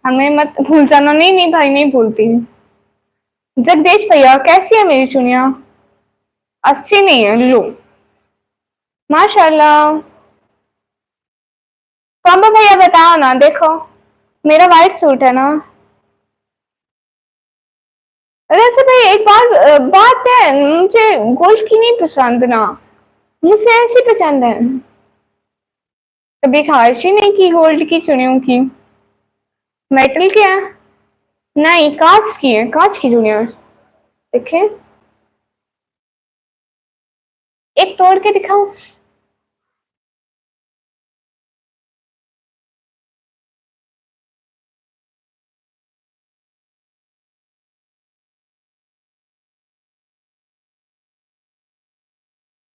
हमें मत भूल जाना। नहीं नहीं भाई, नहीं भूलती। जगदीश भैया कैसी है मेरी चुड़ियां? अच्छी नहीं है, लो। माशाल्लाह। कॉम्बो भैया बताओ ना, देखो मेरा व्हाइट सूट है ना। वैसे भाई एक बात है, मुझे गोल्ड की नहीं पसंद ना, मुझे ऐसी पसंद है। कभी ख्वाहिश ही नहीं की गोल्ड की चुड़ियों की। मेटल की है? नहीं, कांच की है, कांच की चुड़ियां। देखे, एक तोड़ के दिखाऊं?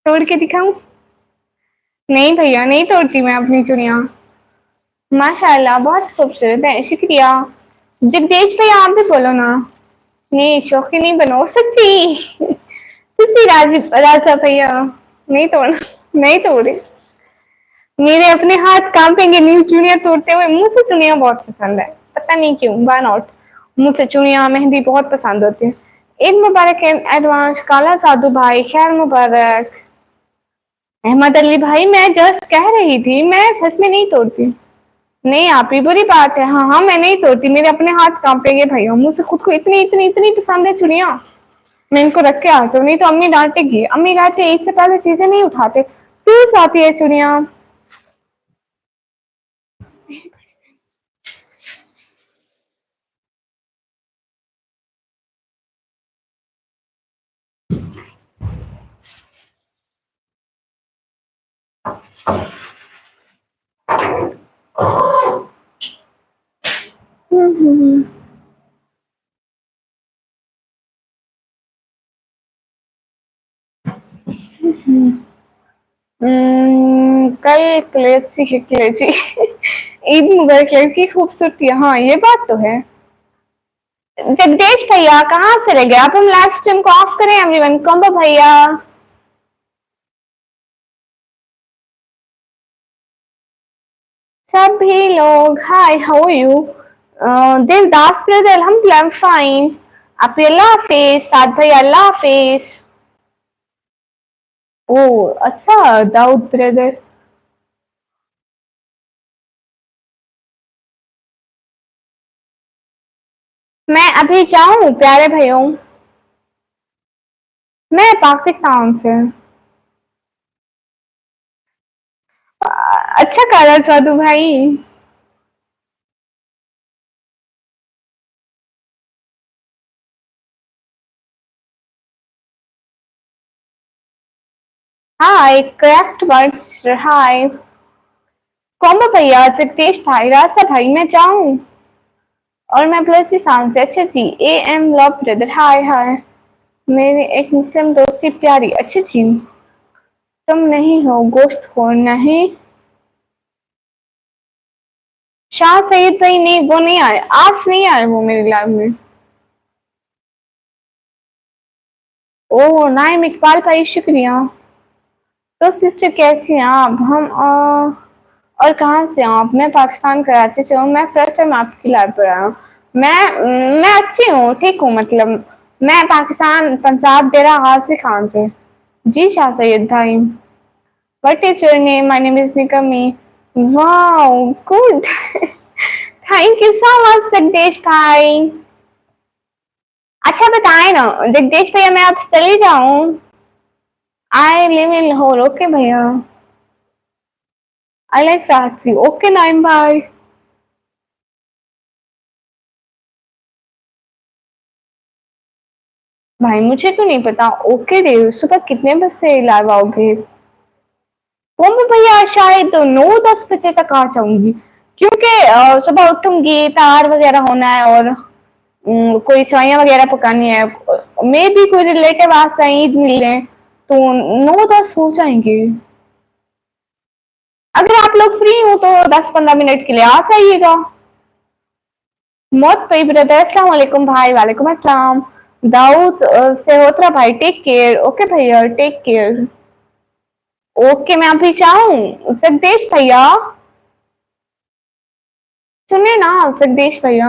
तोड़ के दिखाऊं? नहीं भैया, नहीं तोड़ती मैं अपनी चुड़ियां। माशाल्लाह बहुत खूबसूरत है, शुक्रिया। जगदीश भैया आप भी बोलो ना। नहीं, शौकीन नहीं बनो, सच्ची सच्ची राजा भैया। नहीं तोड़, नहीं तोड़े। मेरे अपने हाथ कांपेंगे नहीं चुड़ियां तोड़ते हुए। मुझे चुड़ियां बहुत पसंद है, पता नहीं क्यों, व्हाई नॉट। मुझे चुड़ियां मेहंदी बहुत पसंद होती है। ईद मुबारक इन एडवांस काला साधु भाई, खैर मुबारक। अहमद अली भाई, मैं जस्ट कह रही थी, मैं सच में नहीं तोड़ती। नहीं आप ही, बुरी बात है। हाँ हाँ, मैं नहीं तोड़ती, मेरे अपने हाथ कांपेंगे भैया। मुझे खुद को इतनी इतनी इतनी पसंद है चुड़ियां, मैं इनको रख के आ सकूं, नहीं तो अम्मी डांटेगी। अम्मी कहती है ईद से पहले चीजें नहीं उठाते, फिर आती है चुड़ियां। कल कलेची कलेची ईद मुबारक लड़की खूबसूरती है, हाँ ये बात तो है। जगदीश भैया कहाँ से रह गए आप? हम लाइव स्ट्रीम को ऑफ करें एवरीवन। कॉम्बो भैया, सभी लोग hi, how are you? Devdas brother अल्हम्दुलिल्लाह, आई एम फाइन। आप अल्लाह हाफिज। साथ भैया अल्लाह हाफिज। ओ अच्छा, दाऊद ब्रदर। मैं अभी जाऊं प्यारे भैया? मैं पाकिस्तान से। अच्छा काला साधु भाई। हाय करेक्ट वर्ड्स, हाय। कॉम्बो भैया, जगदीश भाई, रास्ता भाई, मैं जाऊं? और मैं बलूचिस्तान से। अच्छा जी, A M love brother, hi हाय। मेरी एक मुस्लिम दोस्ती प्यारी, अच्छा जी। तुम नहीं हो गोश्त खोर? नहीं। शाह सईद भाई, नहीं वो नहीं आए, आज नहीं आए वो मेरी लाइफ में। ओह नाइम इकबाल भाई, शुक्रिया। तो सिस्टर कैसी हैं आप? हम और कहाँ से हैं आप? मैं पाकिस्तान कराची से हूँ। मैं फर्स्ट टाइम आपकी लाइव पर आया हूँ। मैं अच्छी हूँ, ठीक हूँ मतलब। मैं पाकिस्तान पंजाब डेरा गाजी खान से। जी शाह सैयद भाई। What is your name? My name is निकमी। Wow good thank you so much Jagdish भाई। अच्छा बताए ना जगदीश भैया, मैं आप चली जाऊँ? I live in Lahore. Okay भैया, आई लाइक कराची। ओके नाइम भाई। भाई मुझे तो नहीं पता। ओके डे, सुबह कितने बजे से लाइव आओगे? वो मैं भैया शायद 9-10 बजे तक आ जाऊंगी, क्योंकि सुबह उठूंगी, तैयार वगैरह होना है और कोई सवाइयाँ वगैरह पकानी है। मे भी कोई रिलेटिव आ जाए, ईद मिलने, तो 9-10 हो जाएंगे। अगर आप लोग फ्री हो तो 10-15 मिनट के लिए आ जाइएगा। मौत पे ब्रदर, अस्सलाम वालेकुम भाई। वालेकुम अस्सलाम। दाऊद सेहोत्रा भाई, टेक केयर। ओके भैया, टेक केयर। ओके, मैं अभी चाहूँ जगदीश भैया, सुनिए ना जगदीश भैया।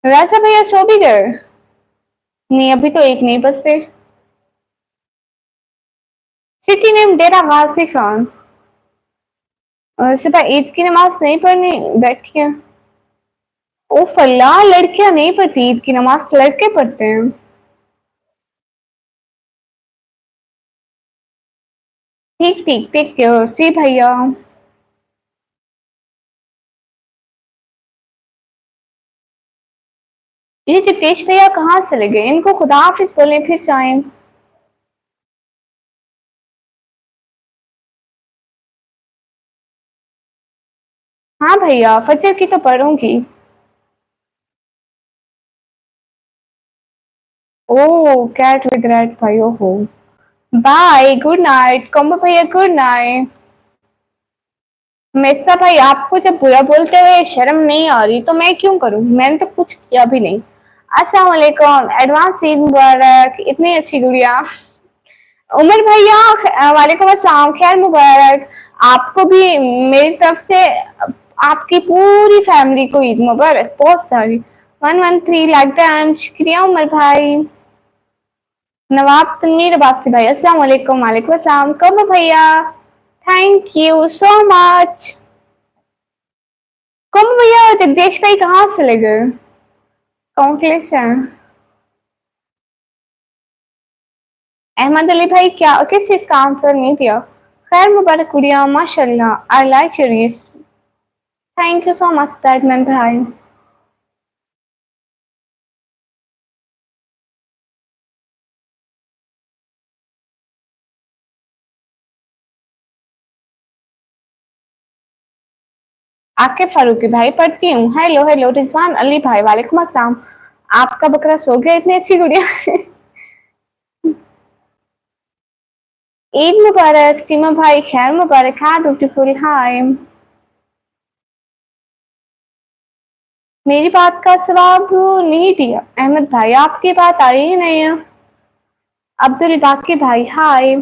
राजा भैया सो भी गए? नहीं, अभी तो एक नहीं बस से। सिटी नेम डेरा गाजी खान। सुबह ईद की नमाज नहीं पढ़नी बैठी है? ओ फल्ला, लड़कियां नहीं पढ़ती ईद की नमाज, लड़के पढ़ते हैं। ठीक ठीक, टेक केयर। जी भैया। ये जितेश भैया कहाँ चले गए? इनको खुदा हाफिज बोले फिर जाएं। हाँ भैया, फजर की तो पढ़ूंगी। ओ कैट विद रेड भाई, ओहो। बाय, गुड नाइट कॉम्बो भैया, गुड नाइट। मिर्जा भाई, आपको जब बुरा बोलते हुए शर्म नहीं आ रही तो मैं क्यों करूं? मैंने तो कुछ किया भी नहीं। अस्सलाम वालेकुम, एडवांस ईद मुबारक, इतनी अच्छी गुड़िया। उमर भैया, वालेकुम अस्सलाम, खैर मुबारक। आपको भी मेरी तरफ से, आपकी पूरी फैमिली को ईद मुबारक, बहुत सारी। 113 लाइक दैन, शुक्रिया उमर भाई। नवाब तनवीर अब्बासी भाई, अस्सलाम वालेकुम। वालेकुम अस्सलाम कब भैया, थैंक यू सो मच। कब भैया, जगदीश भाई कहाँ चले गए? काउंटलेस है। अहमद अली भाई, क्या किस चीज का आंसर नहीं दिया? खैर मुबारक गुड़िया, माशाल्लाह, आई लाइक योर रीस। थैंक यू सो मच दैटमैन भाई। आके फारूकी भाई, पढ़ती हूँ। हेलो हेलो रिजवान अली भाई, वालेकुम अस्सलाम। आपका बकरा सो गया, इतनी अच्छी गुड़िया। ईद मुबारक चीमा भाई, खैर मुबारक। हाँ ब्यूटीफुल, हाय। मेरी बात का जवाब नहीं दिया अहमद भाई, आपकी बात आ रही ही नहीं है। अब्दुल बाकी भाई, हाय।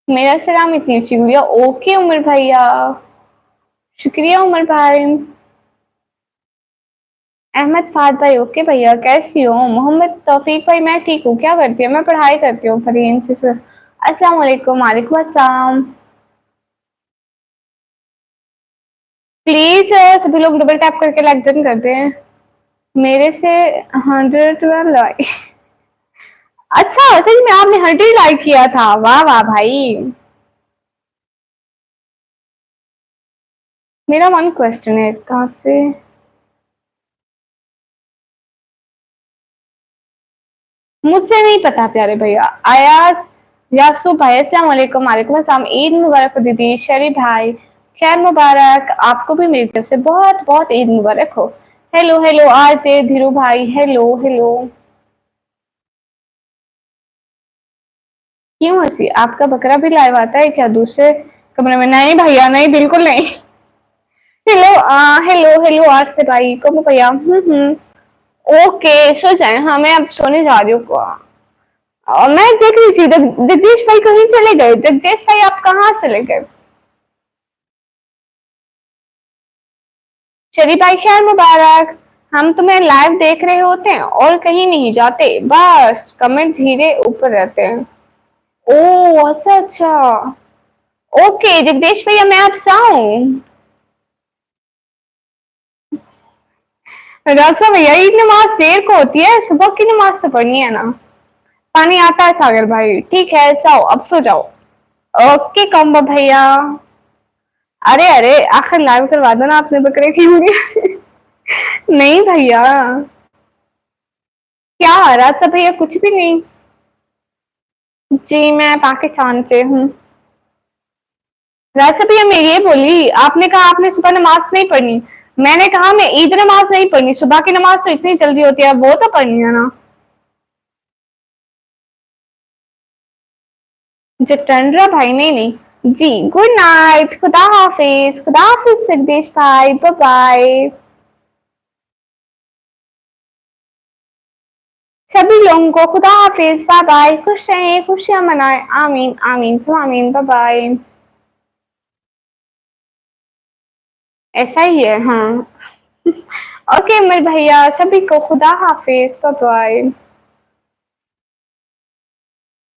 मेरा सलाम, इतनी अच्छी गुड़िया। ओके उमर भैया, शुक्रिया उमर भाई। अहमद फाद भाई, ओके भैया, कैसी हो? मोहम्मद तौफीक भाई, मैं ठीक हूँ, क्या करती हूँ? मैं पढ़ाई करती हूँ फरीन से। अस्सलाम वालेकुम। वालेकुम अस्सलाम। प्लीज सभी लोग डबल टैप करके लाइक डन कर दें। मेरे से 112 लाइक। अच्छा, सच में आपने 100 लाइक किया था? वाह वाह भाई। मेरा वन क्वेश्चन है, कहाँ से? मुझसे नहीं पता प्यारे भैया। अयाज यासु भाई, अस्सलाम वालेकुम। वालेकुम अस्सलाम, ईद मुबारक हो दीदी। शरी भाई, खैर मुबारक, आपको भी मेरी तरफ से बहुत बहुत ईद मुबारक हो। हेलो हेलो आरते धीरू भाई, हेलो हेलो। क्यों हंसी? आपका बकरा भी लाइव आता है क्या दूसरे कमरे में? नहीं भैया, नहीं, बिल्कुल नहीं। हेलो हेलो हेलो आर से भाई, कब भैया? ओके, सो जाए। हाँ, मैं अब सोने जा रही हूँ। मैं देख रही थी जगदीश भाई कहीं चले गए। जगदीश भाई, आप कहाँ चले गए? शरीफ भाई, खैर मुबारक। हम तुम्हें लाइव देख रहे होते हैं और कहीं नहीं जाते, बस कमेंट धीरे ऊपर रहते हैं। ओ अच्छा अच्छा। ओके जगदीश भैया, मैं अब जाऊं? राजा भैया, ईद नमाज देर को होती है, सुबह की नमाज तो पढ़नी है ना। पानी आता है सागर भाई, ठीक है, जाओ अब सो जाओ। ओके कॉम्बो भैया। अरे अरे आखिर लाइव करवा दो ना आपने बकरे की वीडियो। नहीं भैया, क्या राजा भैया? कुछ भी नहीं जी, मैं पाकिस्तान से हूँ। राजा भैया मैं ये बोली, आपने कहा आपने सुबह नमाज नहीं पढ़नी, मैंने कहा मैं ईद नमाज नहीं पढ़नी, सुबह की नमाज तो इतनी जल्दी होती है, वो तो पढ़नी है ना। जटंडरा भाई? नहीं नहीं जी, गुड नाइट, खुदा हाफिज जगदीश भाई, बाय बाय। सभी लोगों को खुदा हाफिज, बाय बाय, खुश रहें, खुशियां मनाएं, आमीन आमीन तो आमीन, बाय बाय। ऐसा ही है हाँ। ओके मेरे भैया, सभी को खुदा हाफिज, बाय बाय।